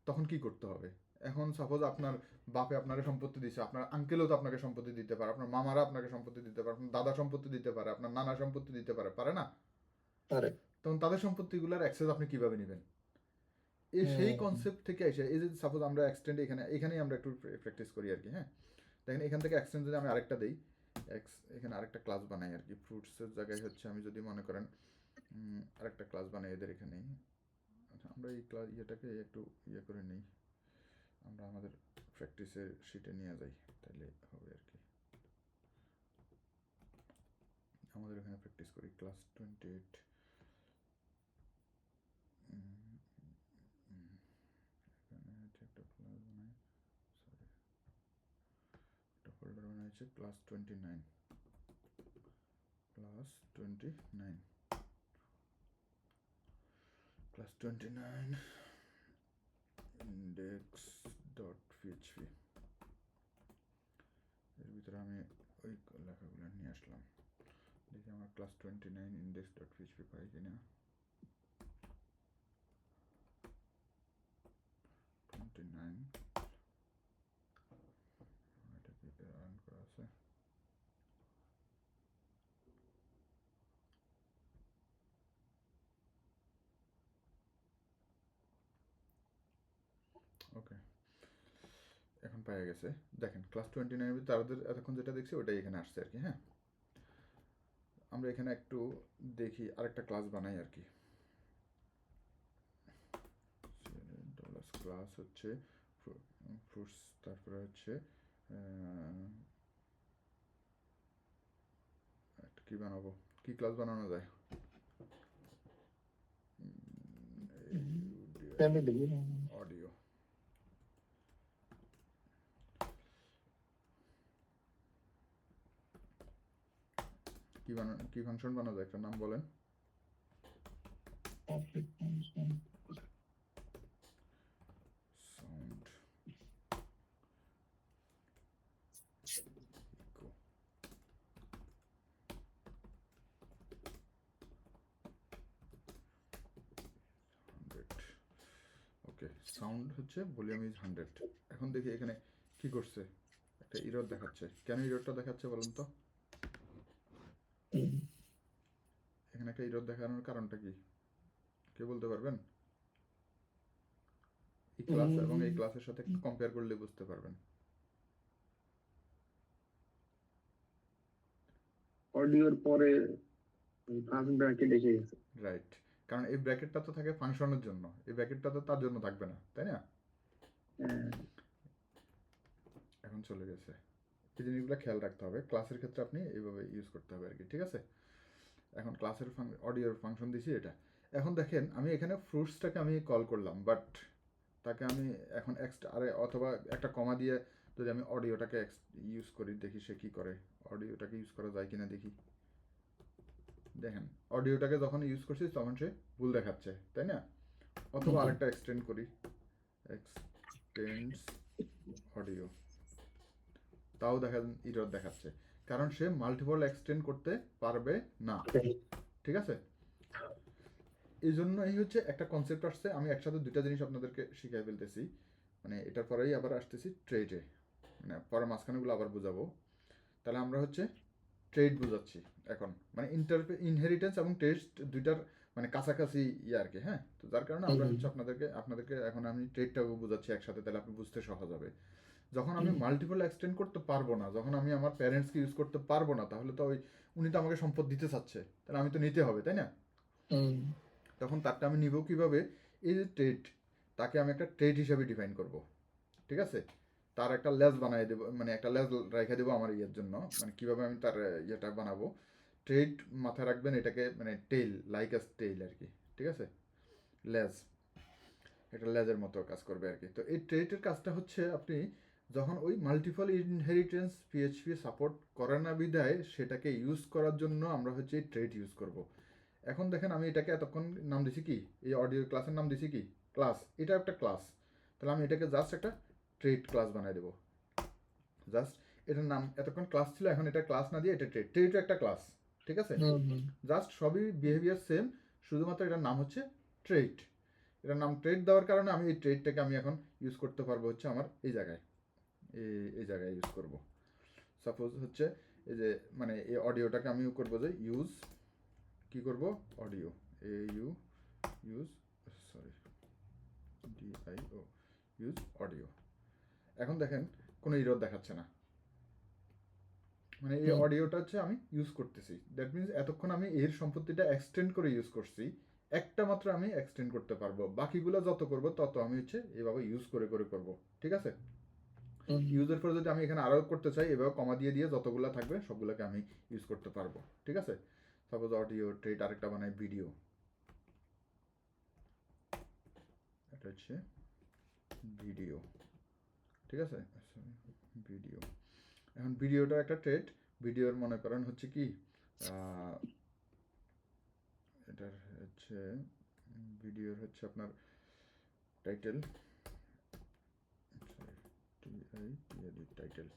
তখন কি করতে হবে? এখন সাপোজ আপনার বাপে আপনাকে সম্পত্তি দিচ্ছে, আপনার আঙ্কেলও তো আপনাকে সম্পত্তি দিতে পারে, আপনার মামারা আপনাকে সম্পত্তি দিতে পারে, আপনার দাদা সম্পত্তি দিতে পারে, আপনার নানা সম্পত্তি দিতে পারে, পারে না? পারে। তখন তাদের সম্পত্তিগুলোর অ্যাক্সেস আপনি কিভাবে নেবেন? সেই কনসেপ্ট থেকে এসে এই যে সাপোজ আমরা এক্সটেন্ড এখানেই আমরা একটু প্র্যাকটিস করি আর কি, হ্যাঁ। দেখেন এখান থেকে এক্সটেন্ড যদি আমি আরেকটা দিই, এখানে আরেকটা ক্লাস বানাই আর কি, ফ্রুটসের জায়গায় হচ্ছে আমি যদি মনে করেন আরেকটা ক্লাস বানাই এদের এখানেই। আচ্ছা, আমরা এই ইয়েটাকে একটু ইয়ে করে নিই, আমরা আমাদের প্র্যাকটিসের শিটে নিয়ে যাই, তাহলে হবে আর কি। আমাদের এখানে প্র্যাকটিস করি ক্লাস 28। এখানে হচ্ছে একটা ক্লাস বানাই, সরি একটা ফোল্ডার বানাইছে ক্লাস 29, ক্লাস 29, ক্লাস 29 index.php। এর ভিতরে আমি ওই লেখাগুলো নিয়ে আসলাম, দেখি আমার ক্লাস 29 index.php পাই কিনা। 29 এটা কি রান করা আছে? ওকে, এখন পাওয়া গেছে। দেখেন ক্লাস 29 তাদের এতক্ষণ যেটা দেখছি ওটাই এখানে আসছে আর কি। হ্যাঁ, আমরা এখানে একটু দেখি আরেকটা ক্লাস বানাই আর কি। ক্লাস হচ্ছে ফ্রুটস, তারপরে হচ্ছে কি বানাবো, কি ক্লাস বানানো যায়? ফ্যামিলি অডিও, কি ফাংশন বানানো যায়, একটা নাম বলেন। সাউন্ড ওকে, সাউন্ড হচ্ছে ভলিউম ইজ 100। এখন দেখি এখানে কি করছে, একটা ইরর দেখাচ্ছে। কেন ইররটা দেখাচ্ছে বলুন তো? এখানে একটা ইরর দেখানোর কারণটা কি কে বলতে পারবেন? এই ক্লাস এবং এই ক্লাসের সাথে একটু কম্পেয়ার করলে বুঝতে পারবেন। অডিওর পরে ফার্স্ট ব্র্যাকেট এসে গেছে। রাইট, কারণ এই ব্র্যাকেটটা তো থাকে ফাংশনের জন্য, এই ব্র্যাকেটটা তো তার জন্য থাকবে না, তাই না? হ্যাঁ, এখন চলে গেছে। এই জিনিসগুলো খেয়াল রাখতে হবে, ক্লাসের ক্ষেত্রে আপনি এইভাবে ইউজ করতে হবে আর কি। ঠিক আছে, এখন ক্লাসের অডিওর ফাংশন দিছি এটা। এখন দেখেন আমি এখানে ফ্রুটসটাকে আমি কল করলাম, বাট তাকে আমি এখন এক্সট্রা আরে অথবা একটা কমা দিয়ে যদি আমি অডিওটাকে ইউজ করি, দেখি সে কি করে। অডিওটাকে ইউজ করা যায় কিনা দেখি। দেখেন অডিওটাকে যখন ইউজ করছি তখন সে ভুল দেখাচ্ছে, তাই না? অথবা আরেকটা এক্সটেন্ড করি, এক্সটেন্ডস অডিও, তাও দেখা ইরর দেখাচ্ছে, কারণ সে মাল্টিপল এক্সটেন্ড করতে পারবে না। ঠিক আছে, এই জন্য এই হচ্ছে একটা কনসেপ্ট আসছে। আমি একসাথে দুইটা জিনিস আপনাদেরকে শিখাই ফেলতেছি, মানে এটার পরেই আবার আসতেছি ট্রেডে, মানে পরে মাঝখানেগুলো আবার বুঝাবো। তাহলে আমরা হচ্ছে ট্রেড বুঝাচ্ছি এখন, মানে ইনহেরিটেন্স এবং টেস্ট দুইটার মানে কাছাকাছি ইয়ে আর কি। হ্যাঁ, তো যার কারণে আমরা হচ্ছে আপনাদেরকে এখন আমি ট্রেডটাও বুঝাচ্ছি একসাথে, তাহলে আপনি বুঝতে সহজ হবে। যখন আমি মাল্টিপল এক্সটেন্ড করতে পারবো না, যখন আমি আমার প্যারেন্টসকে ইউজ করতে পারবো না, তাহলে তো ওই উনি তো আমাকে সম্পদ দিতে চাচ্ছে, তাহলে আমি তো নিতে হবে, তাই না? তখন তারটা আমি নিব কিভাবে? এই যে ট্রেড, তাকে আমি একটা ট্রেড হিসাবে ডিফাইন করব। ঠিক আছে, তার একটা লেজ বানিয়ে দেবো, মানে একটা লেজ রেখে দেবো আমার ইয়ের জন্য। মানে কিভাবে আমি তার ইয়েটা বানাবো, ট্রেড মাথায় রাখবেন এটাকে, মানে টেইল, লাইক আস টেইল আর কি। ঠিক আছে, লেজ, এটা লেজের মতো কাজ করবে আর কি। তো এই ট্রেডের কাজটা হচ্ছে আপনি যখন ওই মাল্টিপল ইনহেরিটেন্স পিএইচপি সাপোর্ট করে না বিধায় সেটাকে ইউজ করার জন্য আমরা হচ্ছে এই ট্রেড ইউজ করব। এখন দেখেন আমি এটাকে এতক্ষণ নাম দিছি কি, এই অডিও ক্লাসের নাম দিছি কি, ক্লাস। এটা একটা ক্লাস, তাহলে আমি এটাকে জাস্ট একটা ট্রেড ক্লাস বানাই দেবো। জাস্ট এটার নাম এতক্ষণ ক্লাস ছিল, এখন এটা ক্লাস না দিয়ে এটা ট্রেড, ট্রেডও একটা ক্লাস। ঠিক আছে, জাস্ট সবই বিহেভিয়ার সেম, শুধুমাত্র এটার নাম হচ্ছে ট্রেড। এটার নাম ট্রেড দেওয়ার কারণে আমি এই ট্রেডটাকে আমি এখন ইউজ করতে পারবো হচ্ছে আমার এই জায়গায়, এই জায়গায় ইউজ করব। সাপোজ হচ্ছে এই যে মানে এই অডিওটাকে আমি করবো যে ইউজ, কি করব, audio, use sorry DIO, use audio. এখন দেখেন কোনো ইরর দেখাচ্ছে না, মানে এই অডিওটা হচ্ছে আমি ইউজ করতেছি। দ্যাট মিনস এতক্ষণ আমি এর সম্পত্তিটা এক্সটেন্ড করে ইউজ করছি, একটা মাত্র আমি এক্সটেন্ড করতে পারবো, বাকিগুলো যত করব তত আমি হচ্ছে এভাবে ইউজ করে করব। ঠিক আছে, ইউজের পরে যদি আমি এখানে আরও করতে চাই, এভাবে কমা দিয়ে দিয়ে যতগুলো থাকবে সবগুলোকে আমি ইউজ করতে পারবো। ঠিক আছে, সাপোজ অডিও ট্রেড, আরেকটা বানাই ভিডিও, এটা হচ্ছে ভিডিও। ঠিক আছে, ভিডিও। এখন ভিডিওটা একটা ট্রেড, ভিডিওর মনে করেন হচ্ছে কি এটার হচ্ছে ভিডিওর হচ্ছে আপনার টাইটেল, টাইটেল,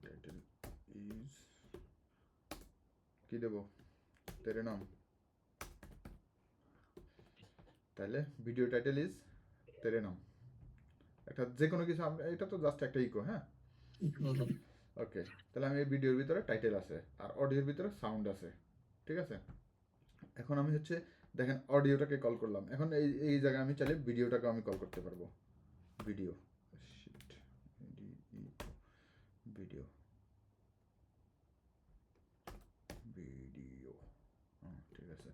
টাইটেল ইজ কি দেবো, তেরে নাম। তাহলে ভিডিও টাইটেল ইজ তেরে নাম, একটা যে কোনো কিছু, এটা তো জাস্ট একটা ইকো। হ্যাঁ, ওকে, তাহলে আমি এই ভিডিওর ভিতরে টাইটেল আছে আর অডিওর ভিতরে সাউন্ড আছে। ঠিক আছে, এখন আমি হচ্ছে দেখেন অডিওটাকে কল করলাম, এখন এই এই জায়গায় আমি চাইলে ভিডিওটাকে আমি কল করতে পারবো। ভিডিও ভিডিও ভিডিও ঠিক আছে।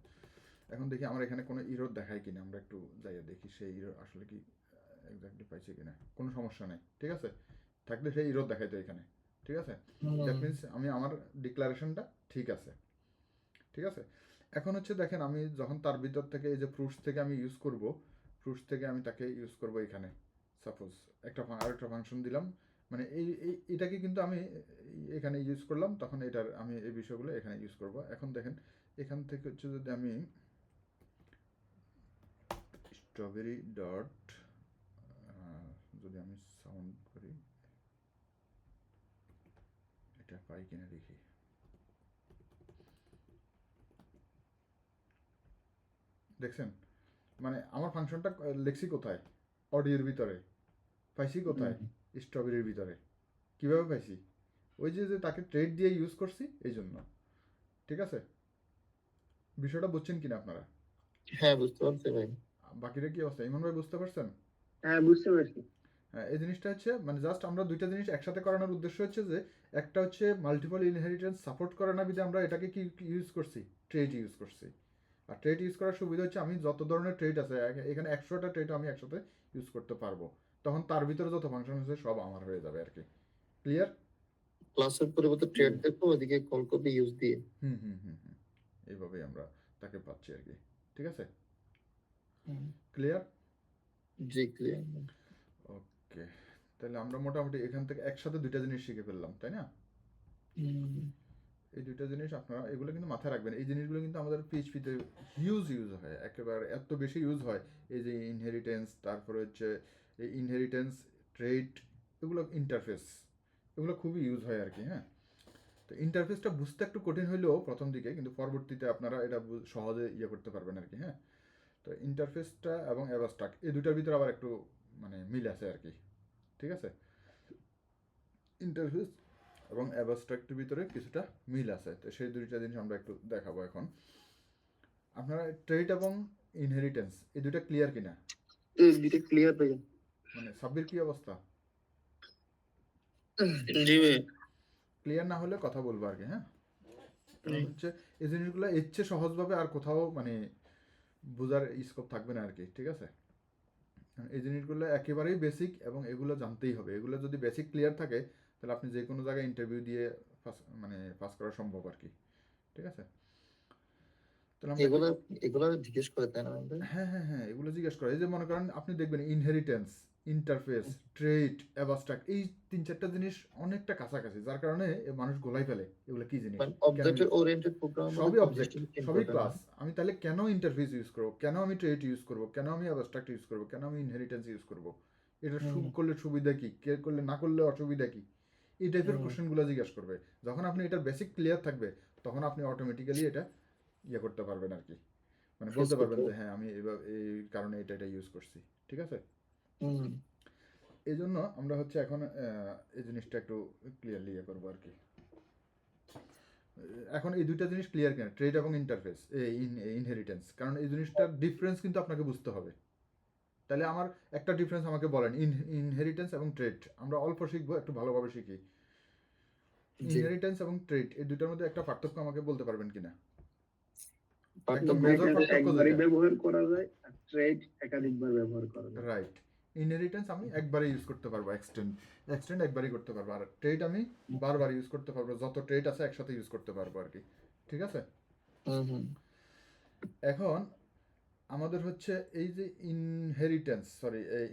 এখন দেখি আমার এখানে কোনো ইরর দেখায় কিনা, আমরা একটু যাইয়া দেখি সেই ইরর আসলে কি এক্স্যাক্টলি পাইছে কিনা। কোনো সমস্যা নেই, ঠিক আছে, থাকলে সেই ইরর দেখাইতো এখানে, ঠিক আছে। দ্যাট মিনস আমি আমার ডিক্লারেশনটা ঠিক আছে, ঠিক আছে। এখন হচ্ছে দেখেন আমি যখন তার ভিতর থেকে এই যে প্রুফস থেকে আমি ইউজ করব, প্রুফস থেকে আমি তাকে ইউজ করব এখানে, সাপোজ একটা আরেকটা ফাংশন দিলাম, মানে এটাকে কিন্তু আমি এখানে ইউজ করলাম, তখন এটার আমি এই বিষয়গুলো এখানে ইউজ করব। এখন দেখেন এখান থেকে হচ্ছে যদি আমি স্ট্রবেরি ডট যদি আমি সাউন্ড করি, এটা পাই কিনা দেখি। দেখছেন মানে আমার ফাংশনটা লেখছি কোথায়, অডিওর ভিতরে, পাইছি কোথায়, স্ট্রবেরির ভিতরে। কিভাবে পাইছি, ওই যে যে তাকে ট্রেড দিয়ে ইউজ করছি এই জন্য, ঠিক আছে। বিষয়টা বুঝছেন কিনা আপনারা? হ্যাঁ বুঝতে পারছি ভাই। বাকিরা কি অবস্থা, ইমন ভাই বুঝতে পারছেন? হ্যাঁ বুঝতে পারছি। হ্যাঁ, এই জিনিসটা হচ্ছে মানে জাস্ট আমরা দুইটা জিনিস একসাথে করানোর উদ্দেশ্য হচ্ছে যে একটা হচ্ছে মাল্টিপল ইনহেরিটেন্স সাপোর্ট করে না বিধে আমরা এটাকে কি ইউজ করছি, ট্রেড ইউজ করছি। আর ট্রেড ইউজ করার সুবিধা হচ্ছে আমি যত ধরনের ট্রেড আছে এখানে 100টা ট্রেড আমি একসাথে ইউজ করতে পারবো, তখন তার ভিতরে যত ফাংশন আছে সব আমার হয়ে যাবে আর কি। ক্লিয়ার? ক্লাসের পরিবর্তে ট্রেড দেখো, ওদিকে কল করবে ইউজ দিয়ে। হুম হুম হুম হুম, এইভাবেই আমরা তাকে পাচ্ছি আর কি, ঠিক আছে। ক্লিয়ার? জি ক্লিয়ার। ওকে, তাহলে আমরা মোটামুটি এখান থেকে একসাথে দুইটা জিনিস শিখে ফেললাম, তাই না? এই দুইটা জিনিস আপনারা এগুলো কিন্তু মাথায় রাখবেন। এই জিনিসগুলো কিন্তু আমাদের পিএইচপিতে ইউজ হয়, একেবারে এত বেশি ইউজ হয়। এই যে ইনহেরিটেন্স, তারপরে হচ্ছে এই ইনহেরিটেন্স, ট্রেড, এগুলো ইন্টারফেস, এগুলো খুবই ইউজ হয় আর কি। হ্যাঁ, তো ইন্টারফেসটা বুঝতে একটু কঠিন হইলেও প্রথম দিকে, কিন্তু পরবর্তীতে আপনারা এটা সহজে ইয়ে করতে পারবেন আর কি। হ্যাঁ, তো ইন্টারফেসটা এবং অ্যাবস্ট্রাক্ট এই দুটার ভিতরে আবার একটু মানে মিল আছে আর কি, ঠিক আছে। ইন্টারফেস এবং অ্যাবস্ট্রাক্টের ভিতরে কিছুটা মিল আছে, তো সেই দুইটা জিনিস আমরা একটু দেখাবো এখন। আপনারা ট্রেড এবং ইনহেরিটেন্স এই দুইটা ক্লিয়ার কিনা? দুইটা ক্লিয়ার ভাই। মানে সাব্বির কি অবস্থা? জি ভাই। ক্লিয়ার না হলে কথা বলবো আর কি। হ্যাঁ, কারণ হচ্ছে এই জিনিসগুলো এর চেয়ে সহজভাবে আর কোথাও মানে বোঝার স্কোপ থাকবে না আর কি, ঠিক আছে। এই জিনিসগুলো একেবারেই বেসিক এবং এগুলো জানতেই হবে। এগুলো যদি বেসিক ক্লিয়ার থাকে তাহলে আপনি যে কোনো জায়গায় ইন্টারভিউ দিয়ে পাস করা সম্ভব আর কি, ঠিক আছে। এগুলো এগুলো জিজ্ঞেস করে তাই না আমাদের? হ্যাঁ হ্যাঁ হ্যাঁ, এগুলো জিজ্ঞেস করে। এই যে মনে করেন আপনি দেখবেন ইনহেরিটেন্স, ইন্টারফেস, ট্রেড, অ্যাবস্ট্রাক্ট, এই 3-4টা জিনিস অনেকটা কাছাকাছি, যার কারণে মানুষ গোলাই ফেলে এগুলো কি জিনিস। অবজেক্ট ওরিয়েন্টেড প্রোগ্রাম সবই অবজেক্ট, সবই ক্লাস। আমি তাহলে কেন ইন্টারফেস ইউজ করব, কেন আমি ট্রেড ইউজ করব, কেন আমি অ্যাবস্ট্রাক্ট ইউজ করব, কেন আমি ইনহেরিটেন্স ইউজ করব, এটা করলে সুবিধা কি, কে করলে না করলে অসুবিধা কি, এই টাইপের কোশ্চেনগুলো জিজ্ঞেস করবে। যখন আপনি এটার বেসিক ক্লিয়ার থাকবে তখন আপনি অটোমেটিক্যালি এটা ইয়ে করতে পারবেন আর কি, মানে বলতে পারবেন যে হ্যাঁ আমি এই কারণে এটা ইউজ করছি, ঠিক আছে। এই জন্য আমরা হচ্ছে এখন এই জিনিসটা একটু ক্লিয়ারলি ইয়ে করবো আর কি। এখন এই দুইটা জিনিস ক্লিয়ার কিনা, ট্রেড এবং ইন্টারফেস, ইনহেরিটেন্স, কারণ এই জিনিসটার ডিফারেন্স কিন্তু আপনাকে বুঝতে হবে। তাহলে আমার একটা ডিফারেন্স আমাকে বলেন, ইনহেরিটেন্স এবং ট্রেড আমরা অল্প শিখবো, একটু ভালোভাবে শিখি। ইনহেরিটেন্স এবং ট্রেড এই দুইটার মধ্যে একটা পার্থক্য আমাকে বলতে পারবেন কিনা? একদম মেজর পার্থক্য একবারই ব্যবহার করা যায় আর ট্রেড একাধিকবার ব্যবহার করা যায়। রাইট, ইনহেরিটেন্স আমি একবারে ইউজ করতে পারবো, এক্সটেন্ড একবারই করতে পারবো, আর ট্রেড আমি বারবার ইউজ করতে পারবো, যত ট্রেড আছে একসাথে ইউজ করতে পারবো আর কি, ঠিক আছে। এখন আমাদের হচ্ছে এই যে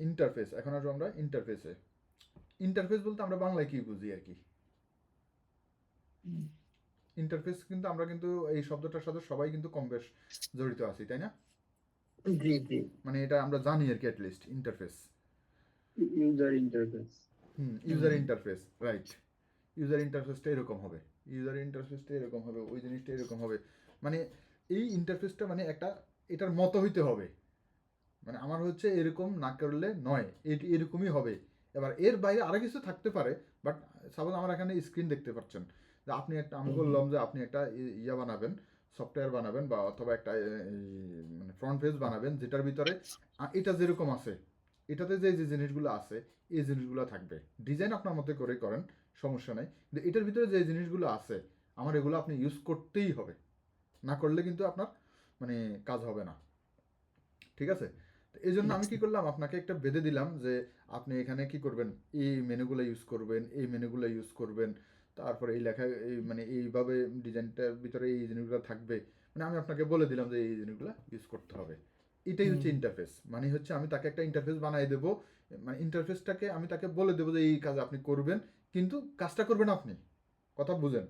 ইন্টারফেস, এখন আসবো আমরা ইন্টারফেসে। ইন্টারফেস বলতে আমরা বাংলায় কি বুঝি আর কি। ইন্টারফেস কিন্তু আমরা কিন্তু এই শব্দটার সাথে সবাই কিন্তু কম বেশ জড়িত আছি, তাই না? জি জি, মানে এটা আমরা জানি আর কি, at least interface, user interface. User interface, right. User ইন্টারফেসটা এরকম হবে, ইউজার ইন্টারফেসটা এরকম হবে, ওই জিনিসটা এরকম হবে। মানে এই ইন্টারফেসটা মানে একটা এটার মতো হইতে হবে, মানে আমার হচ্ছে এরকম না করলে নয়, এরকমই হবে। এবার এর বাইরে আরো কিছু থাকতে পারে, বাট সাপোজ আমার এখানে স্ক্রিন দেখতে পাচ্ছেন যে আপনি একটা, আমি বললাম যে আপনি একটা ইয়া বানাবেন, সফটওয়্যার বানাবেন বা অথবা একটা মানে ফ্রন্ট পেজ বানাবেন যেটার ভিতরে এটা যেরকম আছে এটাতে যে যে জিনিসগুলো আছে এই জিনিসগুলো থাকবে। ডিজাইন আপনার মতো করে করেন, সমস্যা নাই, কিন্তু এটার ভিতরে যে জিনিসগুলো আছে আমার এগুলো আপনি ইউজ করতেই হবে, না করলে কিন্তু আপনার মানে কাজ হবে না। ঠিক আছে? তো এই জন্য আমি কি করলাম, আপনাকে একটা বেঁধে দিলাম যে আপনি এখানে কি করবেন, এই মেনুগুলো ইউজ করবেন, এই মেনুগুলো ইউজ করবেন, তারপরে এই লেখা এই মানে এইভাবে ডিজাইনটার ভিতরে এই জিনিসগুলো থাকবে, মানে আমি আপনাকে বলে দিলাম যে এই জিনিসগুলো ইউজ করতে হবে। এটাই হচ্ছে ইন্টারফেস, মানে হচ্ছে আমি তাকে একটা ইন্টারফেস বানিয়ে দেবো, মানে ইন্টারফেসটাকে আমি তাকে বলে দেবো যে এই কাজ আপনি করবেন, কিন্তু কাজটা করবেন আপনি। কথা বুঝেন?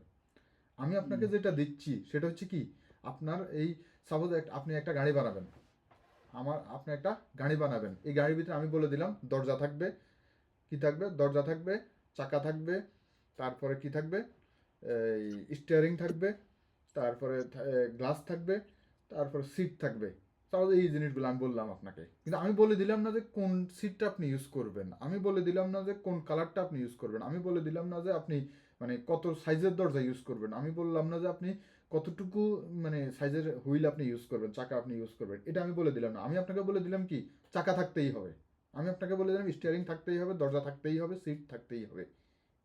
আমি আপনাকে যেটা দিচ্ছি সেটা হচ্ছে কি, আপনার এই সাপোজ আপনি একটা গাড়ি বানাবেন, আপনি একটা গাড়ি বানাবেন, এই গাড়ির ভিতরে আমি বলে দিলাম দরজা থাকবে, কি থাকবে, দরজা থাকবে, চাকা থাকবে, তারপরে কি থাকবে, এই স্টিয়ারিং থাকবে, তারপরে গ্লাস থাকবে, তারপরে সিট থাকবে। তাহলে এই জিনিসগুলো আমি বললাম আপনাকে, কিন্তু আমি বলে দিলাম না যে কোন সিটটা আপনি ইউজ করবেন, আমি বলে দিলাম না যে কোন কালারটা আপনি ইউজ করবেন, আমি বলে দিলাম না যে আপনি মানে কত সাইজের দরজা ইউজ করবেন, আমি বললাম না যে আপনি কতটুকু মানে সাইজের হুইল আপনি ইউজ করবেন, চাকা আপনি ইউজ করবেন, এটা আমি বলে দিলাম না। আমি আপনাকে বলে দিলাম কি, চাকা থাকতেই হবে, আমি আপনাকে বলে দিলাম স্টিয়ারিং থাকতেই হবে, দরজা থাকতেই হবে, সিট থাকতেই হবে।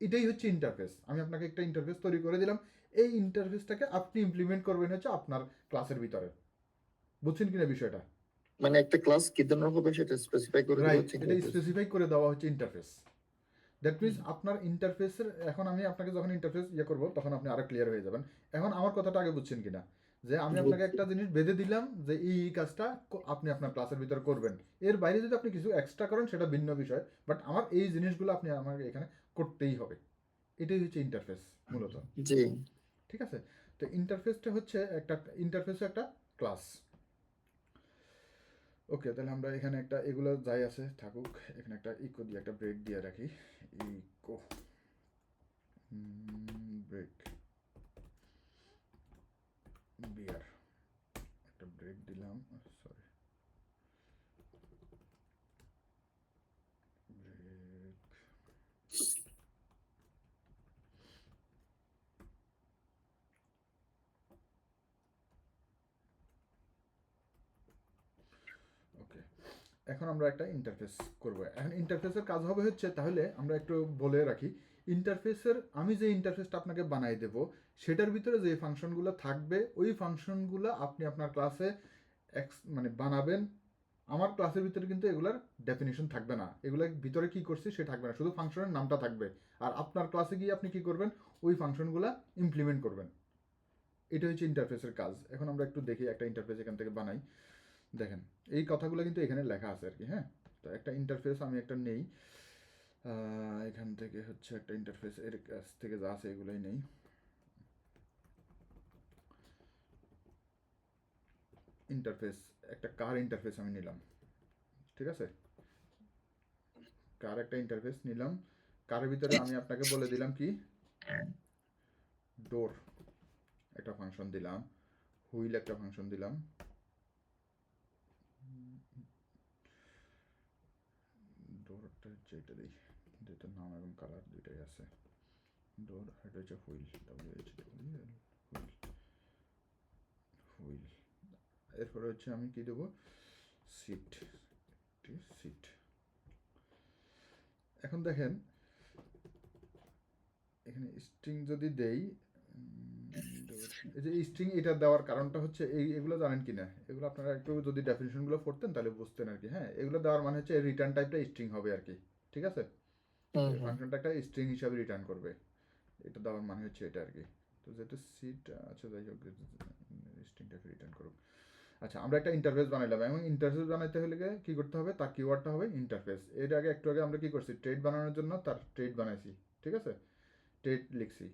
এটাই হচ্ছে ইন্টারফেস। আমি আপনাকে একটা ইন্টারফেস তৈরি করে দিলাম, এই ইন্টারফেসটাকে আপনি ইমপ্লিমেন্ট করবেন হচ্ছে আপনার ক্লাসের ভিতরে। বুঝছেন কিনা বিষয়টা? মানে একটা ক্লাস কি ধরনের হবে সেটা স্পেসিফাই করে দেওয়া রাইট, হচ্ছে এটা interface। স্পেসিফাই করে দেওয়া হচ্ছে ইন্টারফেস। দ্যাট মিনস আপনার ইন্টারফেসের, এখন আমি আপনাকে যখন ইন্টারফেস ইয়ে করবো তখন আপনি আরো ক্লিয়ার হয়ে যাবেন। এখন আমার কথাটা আগে বুঝছেন কিনা, যে আমি আপনাকে বুঝছি। একটা জিনিস বেঁধে দিলাম যে এই কাজটা আপনি আপনার ক্লাসের ভিতরে করবেন, এর বাইরে যদি আপনি কিছু এক্সট্রা করেন সেটা ভিন্ন বিষয়, বাট আমার এই জিনিসগুলো আপনি আমাকে এখানে করতেই হবে। এটাই হচ্ছে ইন্টারফেস মূলত। জি। ঠিক আছে? তো ইন্টারফেসটা হচ্ছে একটা, ইন্টারফেস একটা ক্লাস। ওকে, তাহলে আমরা এখানে একটা, এগুলো যাই আছে থাকুক, এখানে একটা ইকো দিয়ে একটা ব্রেক দিয়ে রাখি। ইকো ব্রেক বিয়ার, একটা ব্রেক দিলাম, সরি ব্রেক। ওকে, এখন আমরা একটা ইন্টারফেস করব। এখন ইন্টারফেসের কাজ হবে হচ্ছে, তাহলে আমরা একটু বলে রাখি, ইন্টারফেসের আমি যে ইন্টারফেসটা আপনাকে বানাই দেব সেটার ভিতরে যে ফাংশনগুলো থাকবে ওই ফাংশনগুলো আপনি আপনার ক্লাসে মানে বানাবেন। আমার ক্লাসের ভিতরে কিন্তু এগুলার ডেফিনিশন থাকবে না, এগুলোর ভিতরে কি করছি সে থাকবে না, শুধু ফাংশনের নামটা থাকবে। আর আপনার ক্লাসে গিয়ে আপনি কি করবেন, ওই ফাংশনগুলো ইমপ্লিমেন্ট করবেন। এটা হচ্ছে ইন্টারফেসের কাজ। এখন আমরা একটু দেখি একটা ইন্টারফেস এখান থেকে বানাই। দেখেন এই কথাগুলো কিন্তু এখানে লেখা আছে আর কি। হ্যাঁ, তো একটা ইন্টারফেস আমি একটা নেই, এখান থেকে হচ্ছে একটা ইন্টারফেস এর কাছ থেকে যা আছে এগুলোই নেই। ইন্টারফেস, একটা কার ইন্টারফেস আমি নিলাম। ঠিক আছে, কার একটা ইন্টারফেস নিলাম, কারের ভিতরে আমি আপনাকে বলে দিলাম কি, ডোর একটা ফাংশন দিলাম, হুইল একটা ফাংশন দিলাম, ডোরটা হচ্ছে এটা দিই, যেটার নাম এবং কালার দুইটাই আছে। ডোর, এটা হচ্ছে হুইল, হুইল, হুইল। এরপরে হচ্ছে আমি কি দেবো, সিট, সিট। এখন দেখেন এখানে স্ট্রিং যদি দেই, এই যে স্ট্রিং এটা দেওয়ার কারণটা হচ্ছে এগুলো জানেন কি না, এগুলো আপনারা একটু যদি ডেফিনেশনগুলো পড়তেন তাহলে বুঝতেন আর কি। হ্যাঁ, এগুলো দেওয়ার মানে হচ্ছে রিটার্ন টাইপটা স্ট্রিং হবে আর কি। ঠিক আছে, হুম হুম। ফাংশনটা একটা স্ট্রিং হিসাবে রিটার্ন করবে, এটা দেওয়ার মানে হচ্ছে এটা আর কি। তো যেটা সিট, আচ্ছা যাই হোক, স্ট্রিংটাকে রিটার্ন করুক। আচ্ছা, আমরা একটা ইন্টারফেস বানাইলাম, এবং ইন্টারফেস বানাইতে হলে কি করতে হবে, তার কিওয়ার্ডটা হবে ইন্টারফেস। এর আগে একটু আগে আমরা কি করছি, ট্রেড বানানোর জন্য তার ট্রেড বানাইছি। ঠিক আছে, ট্রেড লিখছি,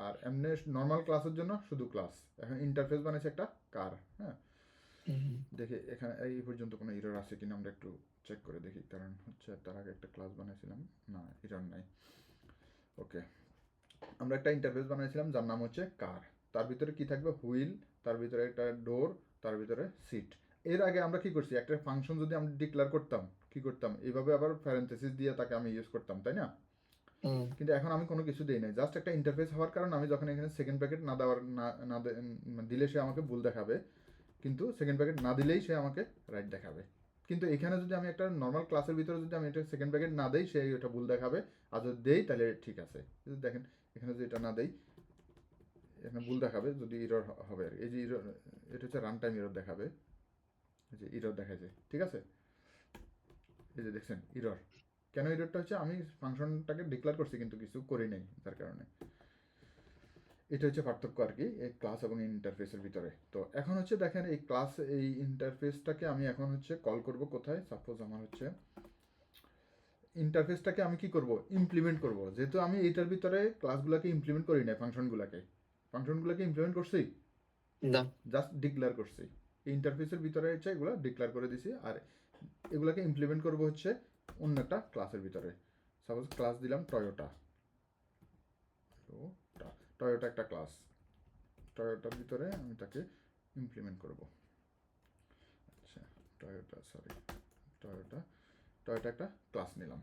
আর এমনি নর্মাল ক্লাসের জন্য শুধু ক্লাস। এখন ইন্টারফেস বানাইছে একটা কার। হ্যাঁ, দেখি এখানে এই পর্যন্ত কোনো এরর আছে কিনা আমরা একটু চেক করে দেখি, কারণ হচ্ছে তার আগে একটা ক্লাস বানাইছিলাম, না এরর নাই। ওকে, আমরা একটা ইন্টারফেস বানাইছিলাম যার নাম হচ্ছে কার, তার ভিতরে কি থাকবে, হুইল, তার ভিতরে একটা ডোর, তার ভিতরে সিট। এর আগে আমরা কি করছি, একটা ফাংশন যদি আমরা ডিক্লেয়ার করতাম, কি করতাম, এইভাবে আবার প্যারেনথেসিস দিয়ে তাকে আমি ইউজ করতাম, তাই না? হুম, কিন্তু এখন আমি কোনো কিছু দিই নাই, জাস্ট একটা ইন্টারফেস হওয়ার কারণে আমি যখন এখানে সেকেন্ড প্যাকেট না দেওয়ার দিলে সে আমাকে ভুল দেখাবে, কিন্তু সেকেন্ড প্যাকেট না দিলেই সে আমাকে রাইট দেখাবে। কিন্তু এখানে যদি আমি একটা নর্মাল ক্লাসের ভিতরে যদি আমি এটা সেকেন্ড প্যাকেট না দেই, সে এটা ভুল দেখাবে, আর যদি দেই তাহলে ঠিক আছে। যদি দেখেন এখানে যদি এটা না দেই, এখানে ভুল দেখাবে, যদি ইরর হবে আর এই যে ইরর, এটা হচ্ছে রান টাইম ইরর দেখাবে, এই যে ইরর দেখাচ্ছে, ঠিক আছে। এই যে দেখছেন ইরর, কেন ইররটা হচ্ছে, আমি ফাংশনটাকে ডিক্লেয়ার করছি কিন্তু কিছু করি নাই, তার কারণে। এটা হচ্ছে পার্থক্য আর কি এই ক্লাস এবং ইন্টারফেসের ভিতরে। তো এখন হচ্ছে দেখেন এই ক্লাস, এই ইন্টারফেসটাকে আমি এখন হচ্ছে কল করব কোথায়, সাপোজ আমার হচ্ছে ইন্টারফেসটাকে আমি কি করব, ইমপ্লিমেন্ট করব। যেহেতু আমি এইটার ভিতরে ক্লাসগুলোকে ইমপ্লিমেন্ট করি না, ফাংশনগুলোকে ইমপ্লিমেন্ট করছি, না, জাস্ট ডিক্লেয়ার করছি। এই ইন্টারফেসের ভিতরে হচ্ছে এগুলো ডিক্লেয়ার করে দিছি, আর এগুলোকে ইমপ্লিমেন্ট করব হচ্ছে অন্য একটা ক্লাসের ভিতরে। সাপোজ ক্লাস দিলাম টয়োটা, টয়োটা একটা ক্লাস, টয়োটার ভিতরে আমি তাকে ইমপ্লিমেন্ট করব। আচ্ছা, টয়োটা একটা ক্লাস নিলাম।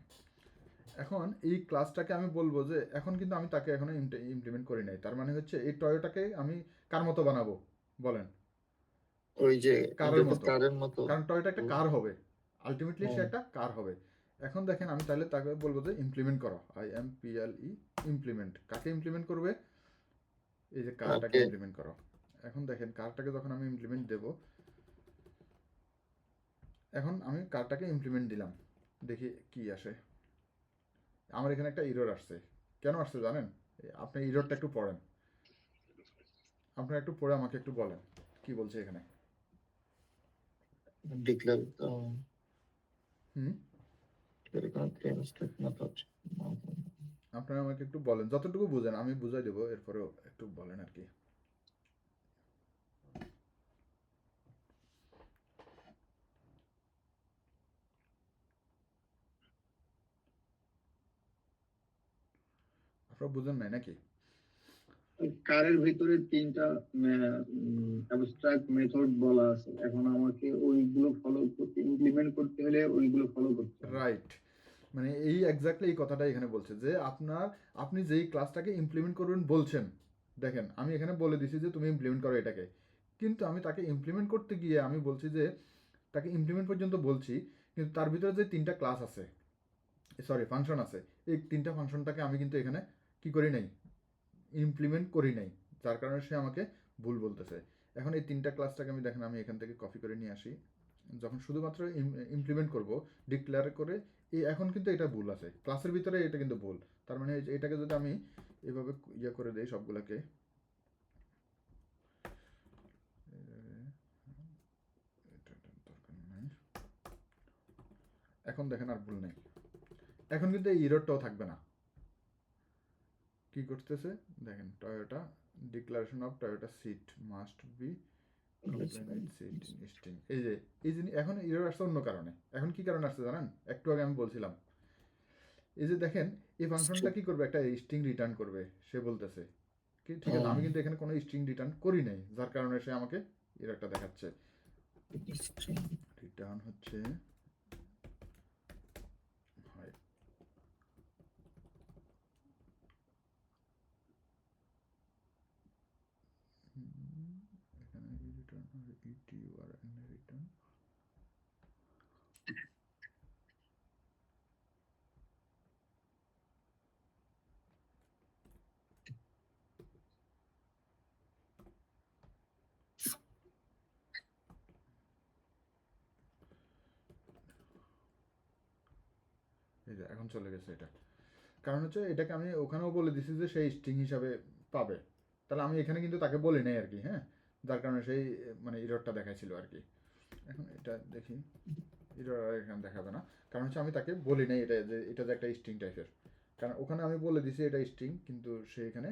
এখন এই ক্লাসটাকে আমি বলবো যে এখন কিন্তু আমি তাকে এখনো ইমপ্লিমেন্ট করি নাই, তার মানে হচ্ছে এই টয়োটাকে আমি কার মতো বানাবো বলেন, ওই যে কারের মতো, কারের মতো। কারণ টয়োটা একটা কার হবে, আলটিমেটলি সে হুম, একটা কার হবে। এখন দেখেন আমি তাহলে তাকে বলবো যে ইমপ্লিমেন্ট করো, IMPLE, ইমপ্লিমেন্ট। কাকে ইমপ্লিমেন্ট করবে, এই যে কারটাকে ওকে, ইমপ্লিমেন্ট করো। এখন দেখেন কারটাকে যখন আমি ইমপ্লিমেন্ট দেব, এখন আমি কারটাকে ইমপ্লিমেন্ট দিলাম, দেখি কি আসে। আমার এখানে একটা ইরর আসছে, কেন আসছে জানেন? আপনি ইররটা একটু পড়েন, আপনারা একটু পড়ে আমাকে একটু বলেন কি বলছে এখানে। ডিক্লেয়ার হুম, আপনারা আমাকে একটু বলেন, যতটুকু বুঝেন আমি বুঝাই দেবো, এরপরেও একটু বলেন আর কি। আপনারা বুঝেন নাই নাকি? কারের ভিতরে 3টা অ্যাবস্ট্রাক্ট মেথড বলা আছে, এখন আমাকে ওইগুলো ফলো করতে, ইমপ্লিমেন্ট করতে হলে ওইগুলো ফলো করতে হবে। রাইট, মানে এই এক্স্যাক্টলি এই কথাটা এখানে বলছে যে আপনি যেই ক্লাসটাকে ইমপ্লিমেন্ট করবেন বলছেন, দেখেন আমি এখানে বলে দিছি যে তুমি ইমপ্লিমেন্ট করো এটাকে, কিন্তু আমি তাকে ইমপ্লিমেন্ট করতে গিয়ে আমি বলছি যে তাকে ইমপ্লিমেন্ট পর্যন্ত বলছি, কিন্তু তার ভিতরে যে 3টা ক্লাস আছে, সরি ফাংশন আছে, এই 3টা ফাংশনটাকে আমি কিন্তু এখানে কি করি নাই, ইমপ্লিমেন্ট করি নাই, যার কারণে সে আমাকে ভুল বলতেছে। এখন এই 3টা ক্লাসটাকে আমি দেখেন আমি এখান থেকে কপি করে নিয়ে আসি, যখন শুধুমাত্র ইমপ্লিমেন্ট করব, ডিক্লেয়ার করে, এই এখন কিন্তু এটা ভুল আছে ক্লাসের ভিতরে, এটা কিন্তু ভুল। তার মানে এটাকে যদি আমি এভাবে ইয়ে করে দেই সবগুলোকে, এটা দরকার নাই, এখন দেখেন আর ভুল নেই, এখন কিন্তু এই ইররটাও থাকবে না। কি করতেছে দেখেন, Toyota declaration of Toyota seat must be complain with seat in string. এই যে এই জিনিস এখন ইরর আসছে অন্য কারণে। এখন কি কারণে আসছে জানেন, একটু আগে আমি বলছিলাম, এই যে দেখেন এই ফাংশনটা কি করবে, একটা স্ট্রিং রিটার্ন করবে সে বলতেছে, কি ঠিক আছে, আমি কিন্তু এখানে কোনো স্ট্রিং রিটার্ন করি নাই, যার কারণে সে আমাকে এররটা দেখাচ্ছে। রিটার্ন হচ্ছে হয়, এখানে রিটার্ন ইটিউআরএন রিটার্ন, এই যে এখন চলে গেছে এটা, কারণ হচ্ছে এটাকে আমি ওখানেও বলে দিছি যে সেই স্ট্রিং হিসাবে পাবে, তাহলে আমি এখানে কিন্তু তাকে বলি নাই আর কি, হ্যাঁ, যার কারণে সেই মানে ইররটা দেখাইছিল আর কি। এখন এটা দেখি, ইরর আর এখানে দেখাবে না, কারণ হচ্ছে আমি তাকে বলি নাই এটা যে একটা স্ট্রিং টাইপের, কারণ ওখানে আমি বলে দিছি এটা স্ট্রিং, কিন্তু সে এখানে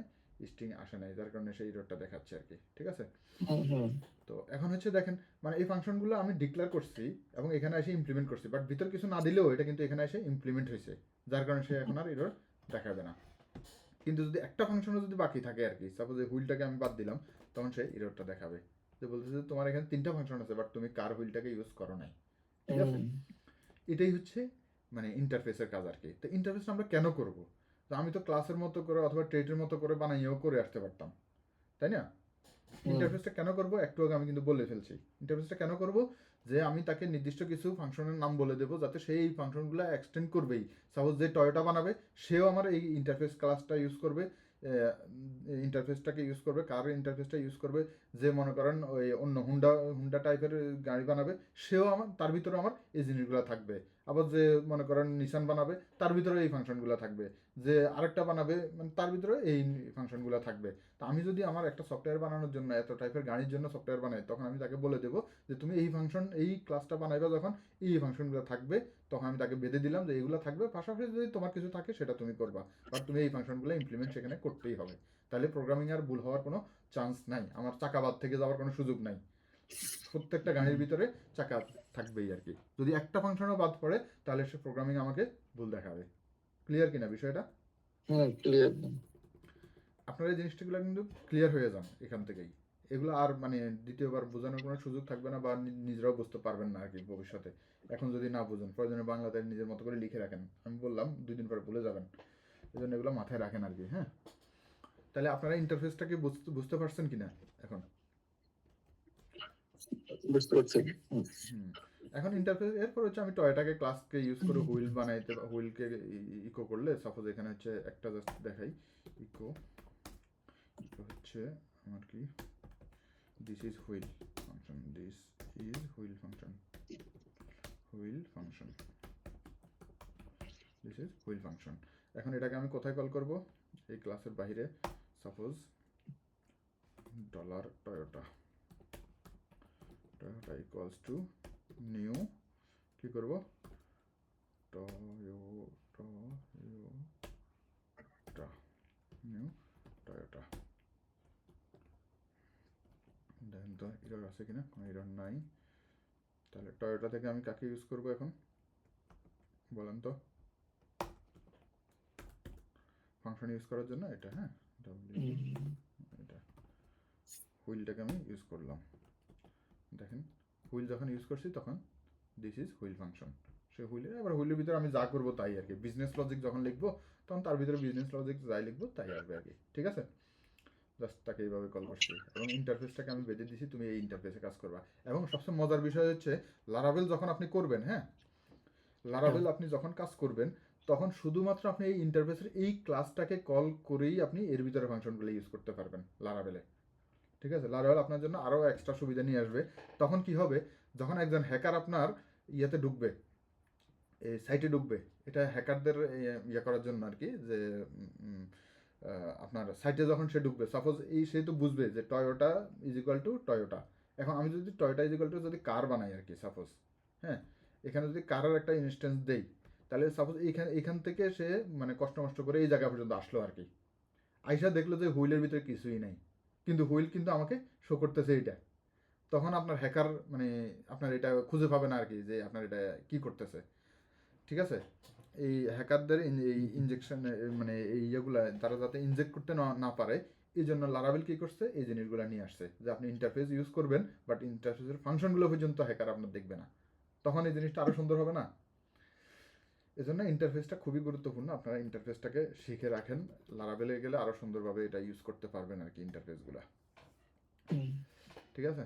স্ট্রিং আসে নাই, যার কারণে সেই ইররটা দেখাচ্ছে আর কি, ঠিক আছে। তো এখন হচ্ছে দেখেন, মানে এই ফাংশনগুলো আমি ডিক্লেয়ার করছি এবং এখানে এসে ইমপ্লিমেন্ট করছি, বাট ভিতর কিছু না দিলেও এটা কিন্তু এখানে এসে ইমপ্লিমেন্ট হয়েছে, যার কারণে সে এখন আর এরর দেখাবে না। কিন্তু যদি একটা ফাংশনও যদি বাকি থাকে আর কি, সাপোজ এই হুইলটাকে আমি বাদ দিলাম, তখন সে এররটা দেখাবে যে বলতেছে তোমার এখানে 3টা ফাংশন আছে বাট তুমি কার হুইলটাকে ইউজ করো নাই, ঠিক আছে। এটাই হচ্ছে মানে ইন্টারফেসের কাজ আর কি। তো ইন্টারফেসটা আমরা কেন করব, তো আমি তো ক্লাসের মতো করে অথবা ট্রেটের মতো করে বানাইয়েও করে আসতে পারতাম, তাই না? ইন্টারফেসটা কেন করব একটু আগে আমি কিন্তু বলে ফেলছি। ইন্টারফেসটা কেন করব, যে আমি তাকে নির্দিষ্ট কিছু ফাংশনের নাম বলে দেবো যাতে সেই এই ফাংশনগুলো এক্সটেন্ড করবেই। সাপোজ যে টয়োটা বানাবে সেও আমার এই ইন্টারফেস ক্লাসটা ইউজ করবে, ইন্টারফেসটাকে ইউজ করবে, কার ইন্টারফেসটা ইউজ করবে। যে মনে করেন ওই অন্য হুন্ডা হুন্ডা টাইপের গাড়ি বানাবে সেও আমার, তার ভিতরে আমার এই জিনিসগুলো থাকবে। আবার যে মনে করেন নিসান বানাবে তার ভিতরে এই ফাংশনগুলো থাকবে। যে আরেকটা বানাবে মানে তার ভিতরে এই ফাংশনগুলো থাকবে। তা আমি যদি আমার একটা সফটওয়্যার বানানোর জন্য এত টাইপের গাড়ির জন্য সফটওয়্যার বানাই, তখন আমি তাকে বলে দেবো যে তুমি এই ফাংশন এই ক্লাসটা বানাইবা যখন এই ফাংশনগুলো থাকবে, তখন আমি তাকে বেঁধে দিলাম যে এইগুলো থাকবে, পাশাপাশি যদি তোমার কিছু থাকে সেটা তুমি করবা, বাট তুমি এই ফাংশনগুলো ইমপ্লিমেন্ট সেখানে করতেই হবে। তাহলে প্রোগ্রামিং আর ভুল হওয়ার কোনো চান্স নাই, আমার চাকা বাদ থেকে যাওয়ার কোনো সুযোগ নাই। প্রত্যেকটা গাড়ির ভিতরে চাকা থাকবেই আর কি। যদি একটা ফাংশনও বাদ পড়ে তাহলে সে প্রোগ্রামিং আমাকে ভুল দেখাবে। ক্লিয়ার কিনা বিষয়টা? ক্লিয়ার। আপনারা এই জিনিসগুলো কিন্তু ক্লিয়ার হয়ে যান এখান থেকেই। এগুলো আর মানে দ্বিতীয়বার বোঝানোর কোনো সুযোগ থাকবে না, বা নিজেরাও বুঝতে পারবেন না আর কি ভবিষ্যতে। এখন যদি না বুঝেন প্রয়োজনে বাংলাতে নিজের মতো করে লিখে রাখেন, আমি বললাম 2 দিন পরে ভুলে যাবেন, এই জন্য এগুলো মাথায় রাখেন আর কি। হ্যাঁ, তাহলে আপনারা ইন্টারফেসটাকে বুঝতে পারছেন কিনা এখন? বুঝতে পারছি। এখন ইন্টারফেস এরপর হচ্ছে আমি টয়োটাকে ক্লাসকে ইউজ করে হুইল বানাইতে, হুইলকে ইকো করলে সাপোজ এখানে হচ্ছে একটা জাস্ট দেখাই, ইকো হচ্ছে আমার কি, this is wheel function, this is wheel function, wheel function, this is wheel function। এখন এটাকে আমি কোথায় কল করব, এই ক্লাসের বাইরে, suppose dollar Toyota, Toyota equals to new, কি করব, টয়োটা নিউ টয়োটা। দেখেন তো এরর আছে কিনা, কোনো এরর নাই। তাহলে টয়োটা থেকে আমি কাকে ইউজ করব এখন বলেন তো, ফাংশন ইউজ করার জন্য এটা। হ্যাঁ, এটা হুইলটাকে আমি ইউজ করলাম। দেখেন হুইল যখন ইউজ করছি তখন দিস ইজ হুইল ফাংশন। সে হুইলের, আবার হুইলের ভিতরে আমি যা করবো তাই আর কি। বিজনেস লজিক যখন লিখবো তখন তার ভিতরে বিজনেস লজিক যাই লিখবো তাই আসবে আর কি। ঠিক আছে, জাস্ট তাকে এইভাবে কল করছি এবং ইন্টারফেসটাকে আমি বেঁধে দিছি, তুমি এই ইন্টারফেসে কাজ করবা। এবং সবচেয়ে মজার বিষয় হচ্ছে লারাভেল যখন আপনি করবেন, হ্যাঁ লারাভেল আপনি যখন কাজ করবেন তখন শুধুমাত্র আপনি এই ইন্টারফেসের এই ক্লাসটাকে কল করেই আপনি এর ভিতরে ফাংশনগুলো ইউজ করতে পারবেন লারাভেলে। ঠিক আছে, লারাভেল আপনার জন্য আরও এক্সট্রা সুবিধা নিয়ে আসবে। তখন কি হবে, যখন একজন হ্যাকার আপনার ইয়েতে ঢুকবে, এই সাইটে ঢুকবে, এটা হ্যাকারদের ইয়ে করার জন্য আর কি, যে আপনার সাইটে যখন সে ঢুকবে, সাপোজ এই সে তো বুঝবে যে Toyota is equal two Toyota. এখন আমি যদি টয়োটা ইজ ইকুয়াল টু যদি কার বানাই আর কি, সাপোজ, হ্যাঁ এখানে যদি কারের একটা ইনস্ট্যান্স দেই, তাহলে সাপোজ এখান থেকে সে মানে কষ্ট মষ্ট করে এই জায়গা পর্যন্ত আসলো আর কি। আইসা দেখলো যে হুইলের ভিতরে কিছুই নাই, কিন্তু হুইল কিন্তু আমাকে শো করতেছে এইটা। তখন আপনার হ্যাকার মানে আপনার এটা খুঁজে পাবে না আর কি, যে আপনার এটা কি করতেছে। ঠিক আছে, এই হ্যাকারদের এই ইনজেকশন মানে এই ইয়েগুলা তারা যাতে ইনজেক্ট করতে না পারে, এই জন্য লারাভেল কী করছে, এই জিনিসগুলো নিয়ে আসছে যে আপনি ইন্টারফেস ইউজ করবেন বাট ইন্টারফেসের ফাংশনগুলো পর্যন্ত হ্যাকার আপনার দেখবে না। তখন এই জিনিসটা আরও সুন্দর হবে না? এজন্য ইন্টারফেসটা খুবই গুরুত্বপূর্ণ। আপনারা ইন্টারফেসটাকে শিখে রাখেন, লারাভেলে গেলে আরও সুন্দরভাবে এটা ইউজ করতে পারবেন আর কি ইন্টারফেসগুলো। ঠিক আছে,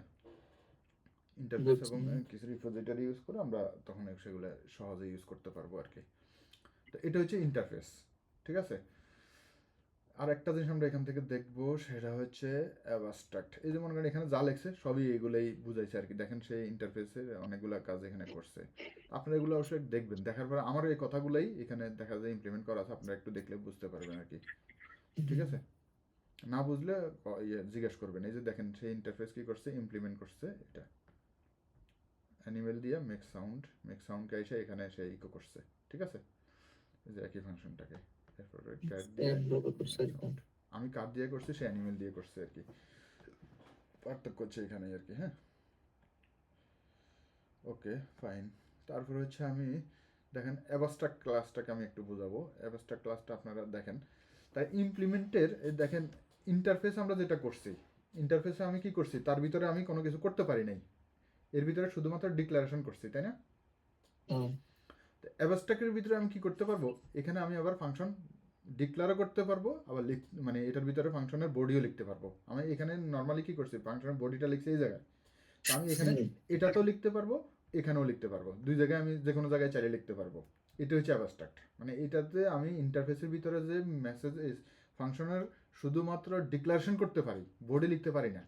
ইন্টারফেস এবং কিছু রিপোজিটরি ইউজ করে আমরা তখন সেগুলো সহজে ইউজ করতে পারবো আর কি। তো এটা হচ্ছে ইন্টারফেস। ঠিক আছে, আর একটা জিনিস আমরা এখান থেকে দেখবো সেটা হচ্ছে অ্যাবস্ট্রাক্ট। এই যে মনে করেন এখানে যা লেখছে সবই এগুলোই বুঝাইছে আর কি। দেখেন সেই ইন্টারফেসের অনেকগুলো কাজ এখানে করছে, আপনারা এগুলো অবশ্যই দেখবেন। দেখার পরে আমার এই কথাগুলোই এখানে দেখা যায় ইমপ্লিমেন্ট করা আছে, আপনারা একটু দেখলে বুঝতে পারবেন আর কি। ঠিক আছে, না বুঝলে জিজ্ঞেস করবেন। এই যে দেখেন সেই ইন্টারফেস কি করছে, ইমপ্লিমেন্ট করছে এটা অ্যানিমেল দিয়ে মেক সাউন্ডকে এসে এখানে এসে ইকো করছে। ঠিক আছে, এই যে একই ফাংশনটাকে এরপরে আমি কার দিয়ে করছি, সে অ্যানিমেল দিয়ে করছে আর কি, পার্থক্য হচ্ছে এখানে আর কি। হ্যাঁ, ওকে ফাইন। তারপর হচ্ছে আমি দেখেন অ্যাবস্ট্রাক্ট ক্লাসটাকে আমি একটু বোঝাবো। অ্যাবস্ট্রাক্ট ক্লাসটা আপনারা দেখেন, তাই ইমপ্লিমেন্টের দেখেন ইন্টারফেস আমরা যেটা করছি, ইন্টারফেসে আমি কি করছি, তার ভিতরে আমি কোনো কিছু করতে পারি নাই, এর ভিতরে শুধুমাত্র ডিক্লারেশন করছি, তাই না? অ্যাবস্ট্রাক্টের ভিতরে আমি কি করতে পারবো, এখানে আমি আবার ফাংশন ডিক্লারও করতে পারবো, আবার মানে এটার ভিতরে ফাংশনের বডিও লিখতে পারবো। আমি এখানে নর্মালি কি করছি, ফাংশনের বডিটা লিখছি এই জায়গায়, তো আমি এখানে এটাতেও লিখতে পারবো, এখানেও লিখতে পারবো, দুই জায়গায় আমি যে কোনো জায়গায় চাইলে লিখতে পারবো। এটা হচ্ছে অ্যাবস্ট্রাক্ট, মানে এটাতে আমি ইন্টারফেসের ভিতরে যে মেসেজ ফাংশনের শুধুমাত্র ডিক্লারেশন করতে পারি, বডি লিখতে পারি না।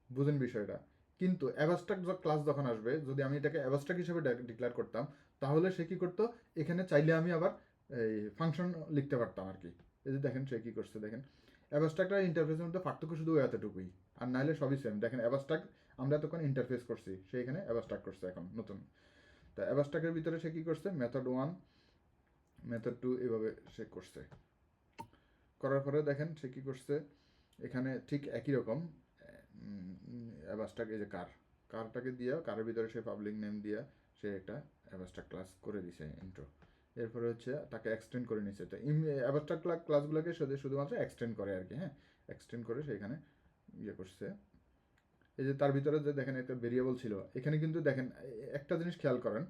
বুঝেন বিষয়টা? কিন্তু অ্যাবস্ট্রাক্ট ক্লাস যখন আসবে, যদি আমি এটাকে অ্যাবস্ট্রাক্ট হিসেবে ডিক্লেয়ার করতাম, তাহলে সে কি করতো, এখানে চাইলে আমি আবার এই ফাংশন লিখতে পারতাম আর কি। এই যে দেখেন সে কি করছে, দেখেন অ্যাবস্ট্রাক্ট আর ইন্টারফেসের মধ্যে পার্থক্য শুধু এতটুকুই, আর নাহলে সবই সেম। দেখেন অ্যাবস্ট্রাক্ট আমরা তখন ইন্টারফেস করছি, সে এখানে অ্যাবস্ট্রাক্ট করছে এখন নতুন। তা অ্যাবস্ট্রাক্টের ভিতরে সে কি করছে, মেথড 1 মেথড 2 এভাবে সে করছে। করার পরে দেখেন সে কি করছে, এখানে ঠিক একই রকম অ্যাবস্ট্রাক্ট, এই যে কারটাকে দিয়ে, কারের ভিতরে সে পাবলিক নেম দিয়ে সে একটা অ্যাবস্ট্রাক্ট ক্লাস করে দিছে ইন্ট্রো। এরপরে হচ্ছে তাকে এক্সটেন্ড করে নিছে। তো অ্যাবস্ট্রাক্ট ক্লাসগুলোকে শুধুমাত্র এক্সটেন্ড করে আর কি, হ্যাঁ, এক্সটেন্ড করে সে এখানে ইয়ে করছে। এই যে তার ভিতরে যে দেখেন একটা ভেরিয়েবল ছিল, এখানে কিন্তু দেখেন একটা জিনিস খেয়াল করেন,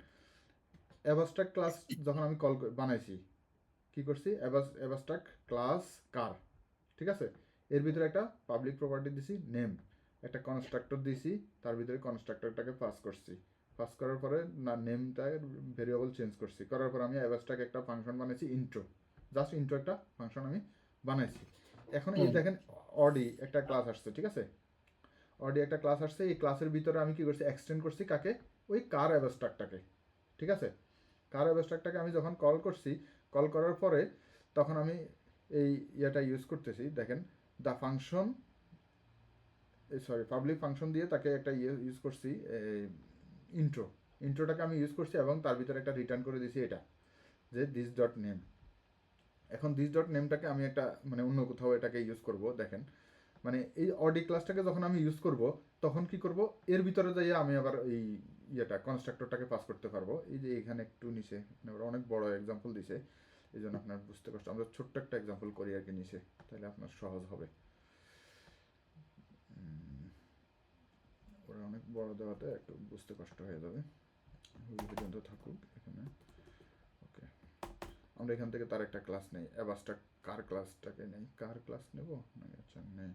অ্যাবস্ট্রাক্ট ক্লাস যখন আমি বানাইছি, কি করছি, অ্যাবস্ট্রাক্ট ক্লাস কার, ঠিক আছে, এর ভিতরে একটা পাবলিক প্রপার্টি দিছি নেম, একটা কনস্ট্রাক্টর দিছি, তার ভিতরে কনস্ট্রাক্টরটাকে পাস করছি, পাস করার পরে না নেমটা ভেরিয়েবল চেঞ্জ করছি, করার পর আমি অ্যাবস্ট্রাক্ট একটা ফাংশন বানাইছি ইন্ট্রো, জাস্ট ইন্ট্রো একটা ফাংশন আমি বানাইছি। এখন এই দেখেন অডি একটা ক্লাস আসছে, ঠিক আছে, অডি একটা ক্লাস আসছে, এই ক্লাসের ভিতরে আমি কি করছি, এক্সটেন্ড করছি কাকে, ওই কার অ্যাবস্ট্রাক্টটাকে, ঠিক আছে। কার অ্যাবস্ট্রাক্টটাকে আমি যখন কল করছি, কল করার পরে তখন আমি এই ইয়েটা ইউজ করতেছি, দেখেন the function, sorry public function দিয়ে তাকে একটা ইউজ করছি, ইন্ট্রোটাকে আমি ইউজ করছি, এবং তার ভিতরে একটা রিটার্ন করে দিছি এটা, যে দিস ডট নেম। এখন দিস ডট নেমটাকে আমি একটা মানে অন্য কোথাও এটাকে ইউজ করব, দেখেন মানে এই অডি ক্লাসটাকে যখন আমি ইউজ করব, তখন কি করব, এর ভিতরে যাইয়ে আমি আবার এই ইয়েটা কনস্ট্রাক্টরটাকে পাস করতে পারবো। এই যে এখানে একটু নিচে অনেক বড় এক্সাম্পল দিছে, এই জন্য আপনার বুঝতে কষ্ট, আমরা ছোট্ট একটা এক্সাম্পল করি আর কি নিচে, তাহলে আপনার সহজ হবে। ওরা অনেক বড় দেওয়াতে একটু বুঝতে কষ্ট হয়ে যাবে, ওই পর্যন্ত থাকুক এখানে। ওকে, আমরা এখান থেকে তার একটা ক্লাস নেই, অ্যাবস্ট্রাক্ট কার ক্লাসটাকে নেই, কার ক্লাস নেব না, আচ্ছা নেই,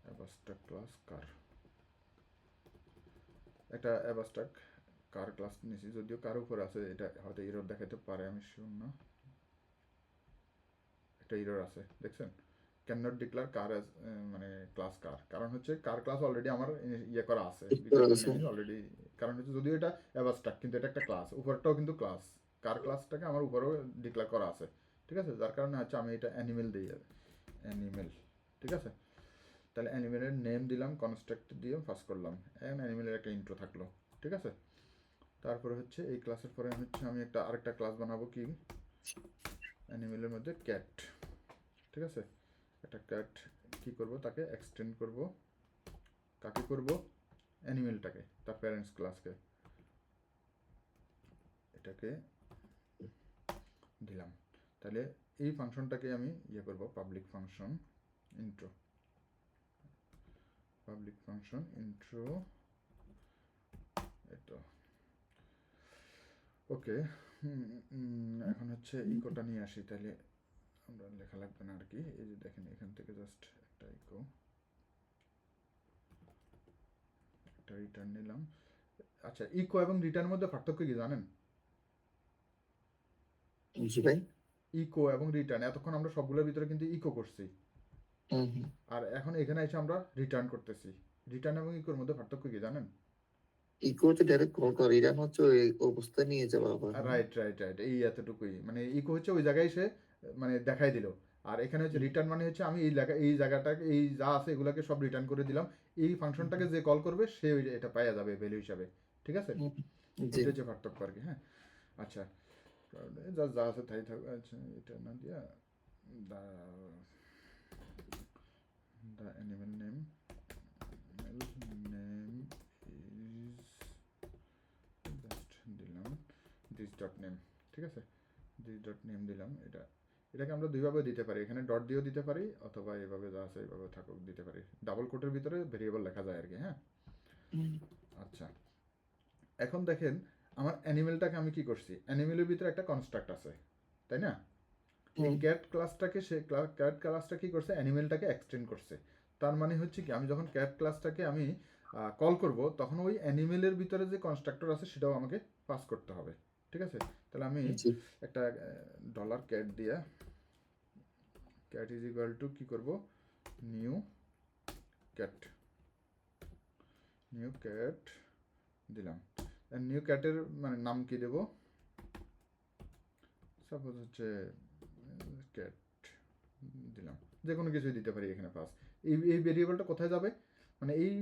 অ্যাবস্ট্রাক্ট ক্লাস কার, একটা অ্যাবস্ট্রাক্ট কার ক্লাস নিয়েছি, যদিও কার উপর আছে, এটা হয়তো এরর দেখাতে পারে, আমি শিওর না, একটা এরর আছে দেখছেন, can not declare car as মানে ক্লাস কার, কারণ হচ্ছে কার ক্লাস অলরেডি আমার ইয়ে করা আছে অলরেডি, কারণ হচ্ছে যদিও এটা অ্যাবস্ট্রাক্ট কিন্তু এটা একটা ক্লাস, উপরটাও কিন্তু ক্লাস, কার ক্লাসটাকে আমার উপরেও ডিক্লেয়ার করা আছে, ঠিক আছে, যার কারণে হচ্ছে আমি এটা অ্যানিমেল দিই, অ্যানিমেল, ঠিক আছে। তাহলে অ্যানিমেলের নেম দিলাম, কনস্ট্রাক্ট দিয়ে পাস করলাম, এখন অ্যানিমেলের একটা ইন্ট্রো থাকলো, ঠিক আছে। তারপরে হচ্ছে এই ক্লাসের পরে হচ্ছে আমি একটা আরেকটা ক্লাস বানাবো, কি অ্যানিমেলের মধ্যে ক্যাট, ঠিক আছে, একটা ক্যাট কি করব, তাকে এক্সটেন্ড করব, কাকে করব, অ্যানিমেলটাকে, তার প্যারেন্টস ক্লাসকে, এটাকে দিলাম। তাহলে এই ফাংশনটাকে আমি ইয়ে করব, public function intro, public function intro, এটা ওকে। এখন হচ্ছে ইকোটা নিয়ে আসি, তাহলে আমরা লেখা লাগবে না আর কি। এই যে দেখেন এখান থেকে জাস্ট একটা ইকো, একটা রিটার্ন নিলাম। আচ্ছা, ইকো এবং রিটার্নের মধ্যে পার্থক্য কি জানেন? ইকো এবং রিটার্ন, এতক্ষণ আমরা সবগুলোর ভিতরে কিন্তু ইকো করছি, আর এখন এখানে এসে আমরা রিটার্ন করতেছি। রিটার্ন এবং ইকোর মধ্যে পার্থক্য কি জানেন? ইকোতে ডাইরেক্ট কল করে, রিটার্ন হচ্ছে ওই অবস্থায় নিয়ে যাওয়া আবার। রাইট রাইট রাইট, এই এতটুকুই, মানে ইকো হচ্ছে ওই জায়গায় সে মানে দেখাই দিল, আর এখানে হচ্ছে রিটার্ন মানে হচ্ছে আমি এই জায়গাটাকে, এই যা আছে এগুলোকে সব রিটার্ন করে দিলাম, এই ফাংশনটাকে যে কল করবে সে এটা পাওয়া যাবে ভ্যালু হিসাবে, ঠিক আছে, এটা হচ্ছে পার্থক্য আর কি। হ্যাঁ, আচ্ছা, যা আছে তাই থাকবে। আচ্ছা, এটা না দিয়া the animal name is just দিলাম this dot name, ঠিক আছে, this dot name দিলাম। এটাকে আমরা দুইভাবে দিতে পারি, এখানে ডট দিয়েও দিতে পারি, অথবা এইভাবে যা আছে এইভাবে থাকুক দিতে পারি, ডাবল কোটের ভিতরে ভেরিয়েবল লেখা যায় আর কি। হ্যাঁ, আচ্ছা, এখন দেখেন আমার অ্যানিমেলটাকে আমি কি করছি, অ্যানিমেলের ভিতরে একটা কনস্ট্রাক্ট আছে, তাই না, এই ক্যাট ক্লাসটাকে ক্যাট ক্লাসটা কি করছে, অ্যানিমেলটাকে এক্সটেন্ড করছে। তার মানে হচ্ছে কি, আমি যখন ক্যাট ক্লাসটাকে আমি কল করব, তখন ওই অ্যানিমেলের ভিতরে যে কনস্ট্রাক্টর আছে সেটাও আমাকে পাস করতে হবে। ঠিক আছে, তাহলে আমি জি। একটা ডলার ক্যাট দিয়ে ক্যাট ইজ ইকুয়াল টু কী করবো, নিউ ক্যাট দিলাম। নিউ ক্যাটের মানে নাম কি দেব, সাপোজ হচ্ছে ক্যাট দিলাম, যে কোনো কিছুই দিতে পারি এখানে পাস। এই ভেরিয়েবলটা কোথায় যাবে, মানে এই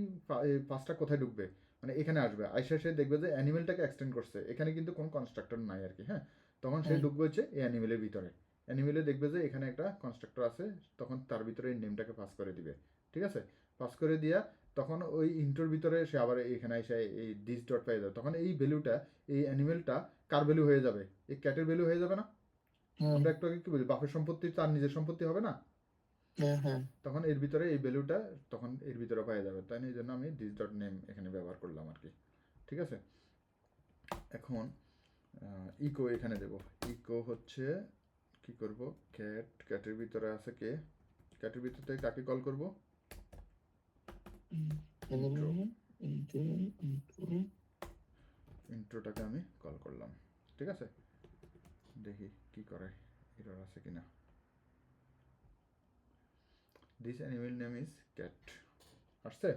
পাসটা কোথায় ঢুকবে, মানে এখানে আসবে, আইসা দেখবে যে অ্যানিমেলটাকে এক্সটেন্ড করছে, এখানে কিন্তু কোনো কনস্ট্রাক্টর নাই আর কি। হ্যাঁ, তখন সে ঢুকবে হচ্ছে এই অ্যানিমেলের ভিতরে, অ্যানিমেলে দেখবে যে এখানে একটা কনস্ট্রাক্টর আছে, তখন তার ভিতরে এই নেমটাকে পাস করে দিবে। ঠিক আছে, পাস করে দিয়া তখন ওই ইন্টোর ভিতরে সে আবার এখানে এসে এই দিস ডট পেয়ে যাবে, তখন এই ভ্যালুটা, এই অ্যানিমেলটা কার ভ্যালু হয়ে যাবে, এই ক্যাটের ভ্যালু হয়ে যাবে না। আমরা একটু আগে কি বলি, বাপের সম্পত্তি তার নিজের সম্পত্তি হবে না, হ্যাঁ। তখন এর ভিতরে এই ভ্যালুটা তখন এর ভিতরে পাওয়া যাবে, তাই না, এই জন্য আমি দিস ডট নেম এখানে ব্যবহার করলাম আর কি। ঠিক আছে, এখন ইকো এখানে দেব, ইকো হচ্ছে কি করব, ক্যাটের ভিতরে আছে কে, ক্যাটের ভিতর থেকে কাকে কল করব, ইন্ট্রোটাকে আমি কল করলাম। ঠিক আছে, দেখি কি করে, এরর আছে কিনা। This animal name is cat, আসছে।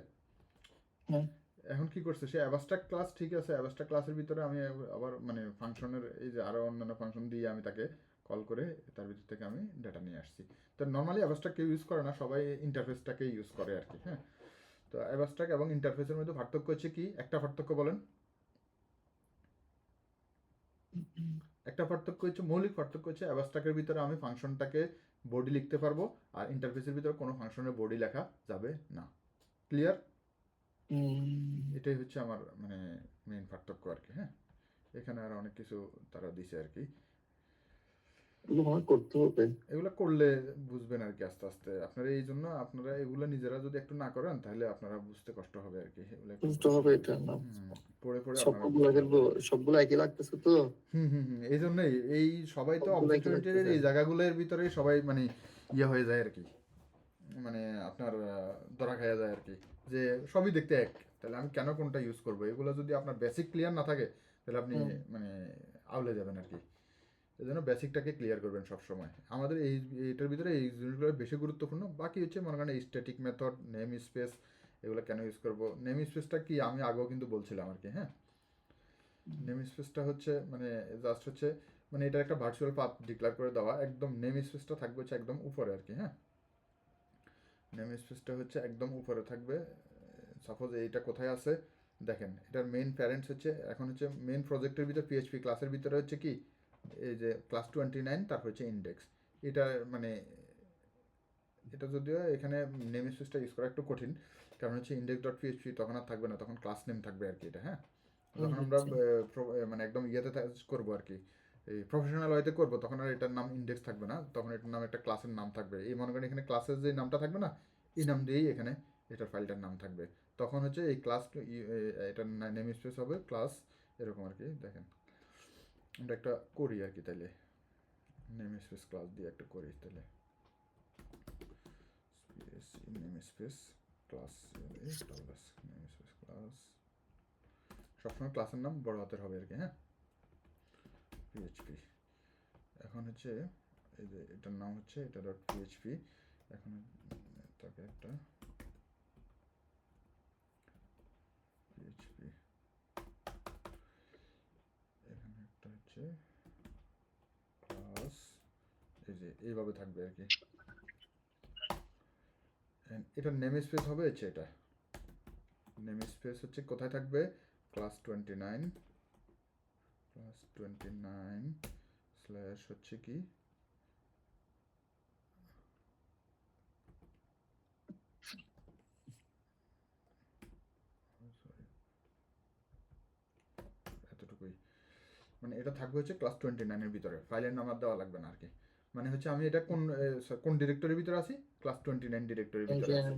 এখন কি করছে সে, অ্যাবস্ট্রাক্ট ক্লাস, ঠিক আছে, অ্যাবস্ট্রাক্ট ক্লাসের ভিতরে আমি আবার মানে ফাংশনের এই যে আরও অন্যান্য ফাংশন দিয়ে আমি তাকে কল করে তার ভিতর থেকে আমি ডেটা নিয়ে আসছি। তো নর্মালি অ্যাবস্ট্রাক্ট কেউ ইউজ করে না, সবাই ইন্টারফেসটাকে ইউজ করে আর কি। হ্যাঁ, তো অ্যাবস্ট্রাক্ট এবং ইন্টারফেসের মধ্যে পার্থক্য হচ্ছে কি, একটা পার্থক্য বলেন, একটা পার্থক্য হচ্ছে, মৌলিক পার্থক্য হচ্ছে অ্যাবস্ট্রাক্টের ভিতরে আমি ফাংশনটাকে বডি লিখতে পারবো, আর ইন্টারফেসের ভিতরে কোনো ফাংশনের বডি লেখা যাবে না। ক্লিয়ার, এটাই হচ্ছে আমার মানে মেইন পার্থক্য আর কি। হ্যাঁ, এখানে আর অনেক কিছু তারা দিছে আর কি, করতে হবে। এগুলো করলে বুঝবেন আর কি আস্তে আস্তে। আপনারা এই জন্য আপনারা এগুলো নিজেরা যদি একটু না করেন তাহলে আপনারা বুঝতে কষ্ট হবে আর কি, এগুলো একটু বুঝতে হবে এটা না, পড়ে পড়ে আপনারা সবগুলো বুঝতে ফেলবো, পারবেন। সবগুলো একই লাগতেছে তো। এই জন্যই এই সবাই তো সবগুলো অবজেক্ট একই ওরিয়েন্টেডের লাগতেছে। এই জায়গাগুলোর ভিতরে সবাই মানে ইয়ে হয়ে যায় আর কি, মানে আপনার ধরা খাওয়া যায় আর কি, যে সবই দেখতে এক, তাহলে আমি কেন কোনটা ইউজ করবো, এগুলো যদি আপনার বেসিক ক্লিয়ার না থাকে তাহলে আপনি মানে আউলে যাবেন আর কি। এই জন্য বেসিকটাকে ক্লিয়ার করবেন সব সময়। আমাদের এইটার ভিতরে এই জিনিসগুলো বেশি গুরুত্বপূর্ণ। বাকি হচ্ছে মনে করেন স্ট্যাটিক মেথড, নেম স্পেস, এগুলো কেন ইউজ করবো, নেম স্পেসটা কি আমি আগেও কিন্তু বলছিলাম আর কি। হ্যাঁ, নেম স্পেসটা হচ্ছে মানে জাস্ট হচ্ছে মানে এটা একটা ভার্চুয়াল পাথ ডিক্লেয়ার করে দেওয়া, একদম নেম স্পেসটা থাকবে হচ্ছে একদম উপরে আর কি। হ্যাঁ, নেম স্পেসটা হচ্ছে একদম উপরে থাকবে। সাপোজ এইটা কোথায় আছে দেখেন, এটার মেইন প্যারেন্টস হচ্ছে, এখন হচ্ছে মেইন প্রজেক্টের ভিতরে পিএইচপি ক্লাসের ভিতরে হচ্ছে কি এই যে ক্লাস 29, তারপর হচ্ছে ইন্ডেক্স। এটা মানে এটা যদিও এখানে নেম স্পেসটা ইউজ করা একটু কঠিন, কারণ হচ্ছে ইন্ডেক্স ডট পিএইচপি তখন আর থাকবে না, তখন ক্লাস নেম থাকবে আর কি এটা। হ্যাঁ, যখন আমরা মানে একদম ইয়েতে করবো আর কি, এই প্রফেশনাল ওয়েতে করবো, তখন আর এটার নাম ইন্ডেক্স থাকবে না, তখন এটার নাম একটা ক্লাসের নাম থাকবে। এই মনে করেন এখানে ক্লাসের যে নামটা থাকবে না, এই নাম দিয়েই এখানে এটার ফাইলটার নাম থাকবে। তখন হচ্ছে এই ক্লাস এটার নেম স্পেস হবে ক্লাস, এরকম আর কি। দেখেন আমরা একটা করি আর কি, তাইলে নেম স্পেস ক্লাস দিয়ে একটা করি, তাহলে name space class, name space class, সবসময় ক্লাসের নাম বড় হাতের হবে আর কি। হ্যাঁ, পিএইচপি, এখন হচ্ছে এই যে এটার নাম হচ্ছে এটা ডট পিএইচপি, এখন তাকে একটা পিএইচপি, এখানে একটা হচ্ছে ক্লাস, এই যে এইভাবে থাকবে আর কি। এটার নেম স্পেস হবে হচ্ছে এটা, নেম স্পেস হচ্ছে কোথায় থাকবে, ক্লাস 29 স্ল্যাশ হচ্ছে কি এতটুকুই, মানে এটা থাকবে হচ্ছে ক্লাস 29-এর ভিতরে, ফাইলের নাম্বার দেওয়া লাগবে না আর কি। মানে হচ্ছে আমি এটা কোন ডিরেক্টরির ভিতরে আছি, ক্লাস 29 ডিরেক্টরির ভিতরে আছি,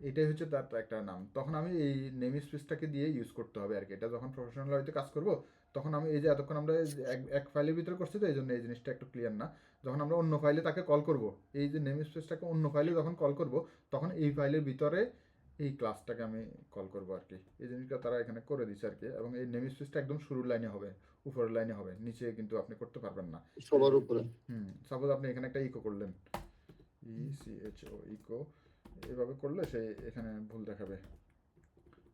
এটাই হচ্ছে তার একটা নাম। তখন আমি এই নেম স্পেসটাকে দিয়ে ইউজ করতে হবে আর কি। এটা যখন প্রফেশনাল হয়তো কাজ করব, তখন আমি এই যে এতক্ষণ আমরা এই যে এক ফাইলের ভিতরে করছি, তো এই জন্য এই জিনিসটা একটু ক্লিয়ার না। যখন আমরা অন্য ফাইলে তাকে কল করব, এই যে নেম স্পেসটাকে অন্য ফাইলে যখন কল করব, তখন এই ফাইলের ভিতরে এই ক্লাসটাকে আমি কল করব আর কি। এই জিনিসটা তারা এখানে করে দিচ্ছে আর কি। এবং এই নেম স্পেসটা একদম শুরুর লাইনে হবে, উপরের লাইনে হবে, নিচে কিন্তু আপনি করতে পারবেন না। সবার উপরে। সাপোজ আপনি এখানে একটা ইকো করলেন, ইসিএচও ইকো, এভাবে করলে সে এখানে ভুল দেখাবে।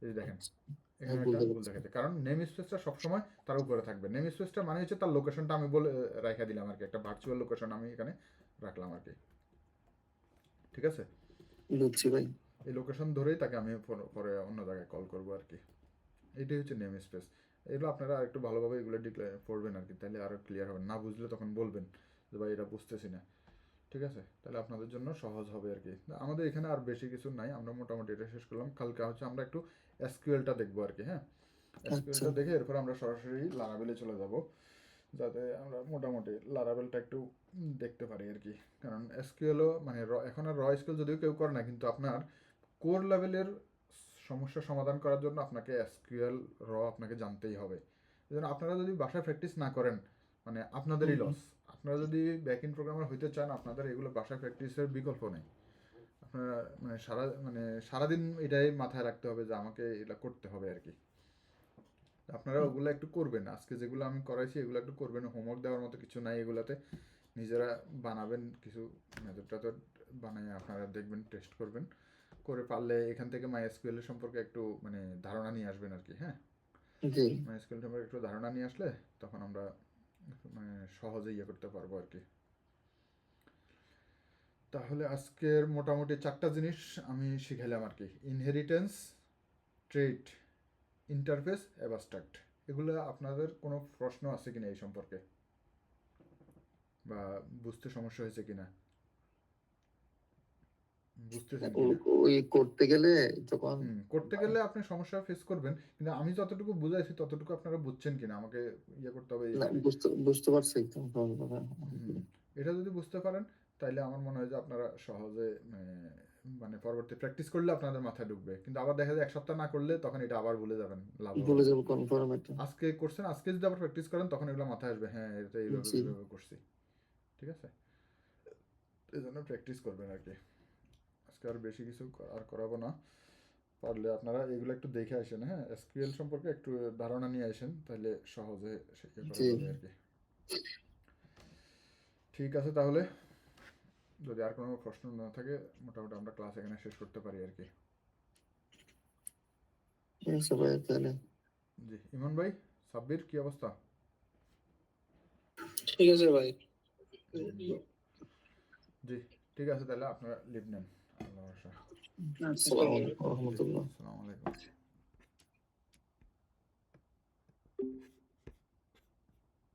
এই যে দেখেন এখানে ভুল একটা ভুল দেখাচ্ছে। দেখাচ্ছে, কারণ নেম স্পেসটা সবসময় তার উপরে থাকবে। নেম স্পেসটা মানে হচ্ছে তার লোকেশনটা আমি বলে রাখা দিলাম আর কি, একটা ভার্চুয়াল লোকেশন আমি এখানে রাখলাম আর কি। ঠিক আছে, বুঝছি ভাই। এই লোকেশন ধরেই তাকে আমি পরে অন্য জায়গায় কল করবো আর কি। এটাই হচ্ছে নেম স্পেস। এগুলো আপনারা একটু ভালোভাবে এগুলো ডিক্লেয়ার পড়বেন আর কি, তাহলে আরও ক্লিয়ার হবে। না বুঝলে তখন বলবেন যে ভাই এটা বুঝতেছি না। ঠিক আছে, তাহলে আপনাদের জন্য সহজ হবে আর কি। আমাদের এখানে আর বেশি কিছু নাই, আমরা মোটামুটি এটা শেষ করলাম। কালকে হচ্ছে আমরা একটু এসকিউএলটা দেখবো আর কি। হ্যাঁ, আচ্ছা এসকিউএলটা দেখে এরপর আমরা সরাসরি লারাবেলে চলে যাব, যাতে আমরা মোটামুটি লারাবেলটা একটু দেখতে পারি আর কি। কারণ এসকিউএলও মানে এখন আর র এসকিউএল যদিও কেউ করে না, কিন্তু আপনার কোর লেভেলের সমস্যা সমাধান করার জন্য আপনাকে এসকিউএল র আপনাকে জানতেই হবে। এই জন্য আপনারা যদি বাসায় প্র্যাকটিস না করেন, মানে আপনাদেরই লস। আপনারা যদি ব্যাক ইন প্রোগ্রামার হইতে চান, আপনাদের এগুলো বাসায় প্র্যাকটিসের বিকল্প নেই। আপনারা মানে সারাদিন এটাই মাথায় রাখতে হবে যে আমাকে এটা করতে হবে আর কি। আপনারা ওগুলো একটু করবেন, আজকে যেগুলো আমি করাইছি এগুলো একটু করবেন। হোমওয়ার্ক দেওয়ার মতো কিছু নাই এগুলাতে, নিজেরা বানাবেন কিছু মেথড টেথড বানাই, আপনারা দেখবেন, টেস্ট করবেন, করে পারলে এখান থেকে মাইএসকিউএল এর সম্পর্কে একটু মানে ধারণা নিয়ে আসবেন আর কি। হ্যাঁ, জি। মাইএসকিউএল সম্পর্কে একটু ধারণা নিয়ে আসলে তখন আমরা মানে সহজে ইয়ে করতে পারবো আর কি। তাহলে আজকের মোটামুটি 4টা জিনিস আমি শিখাইলাম আর কি। ইনহেরিটেন্স, ট্রেট, ইন্টারফেস, অ্যাবস্ট্রাক্ট। এগুলো আপনাদের কোনো প্রশ্ন আছে কিনা এই সম্পর্কে, বা বুঝতে সমস্যা হয়েছে কিনা, বুঝতেছেন কিনা? ওই করতে গেলে যখন করতে গেলে আপনি সমস্যা ফেস করবেন, কিন্তু আমি যতটুকু বুঝাইছি ততটুকু আপনারা বুঝছেন কিনা আমাকে ইয়ে করতে হবে না, এইখানে। বুঝতে পারছি একদম সহজভাবে। এটা যদি বুঝতে পারেন, তাইলে আমার মনে হয় যে আপনারা সহজে মানে পরবর্তী প্র্যাকটিস করলে আপনাদের মাথায় ঢুকবে। কিন্তু আবার দেখা যায় 1 সপ্তাহ না করলে তখন এটা আবার ভুলে যাবেন, লাভ হবে ভুলে না। যাবো কনফার্ম এটা। আজকে করছেন, আজকে যদি আবার প্র্যাকটিস করেন তখন এগুলো মাথায় আসবে, হ্যাঁ এটা এইভাবে জি। এইভাবে করছি। ঠিক আছে, এই জন্য প্র্যাকটিস করবেন আর কি। আজকে আর বেশি কিছু আর করাবো না। পারলে আপনারা এগুলো একটু দেখে আসেন, হ্যাঁ, এসকিউএল সম্পর্কে একটু ধারণা নিয়ে আসেন, তাহলে সহজে ইয়ে করা জি। যাবে আর কি। ঠিক আছে, তাহলে যদি আর কোনো প্রশ্ন না থাকে, মোটামুটি আমরা ক্লাস এখানে শেষ করতে পারি আর কি। ঠিক আছে ভাই, তাহলে জি, ইমন ভাই, সাব্বির, কি অবস্থা? ঠিক আছে ভাই। জি, ঠিক আছে, তাহলে আপনারা লিভ নেন। আল্লাহ ভরসা। আসসালামু আলাইকুম জি, রহমতুল্লাহ। আসসালামু আলাইকুম।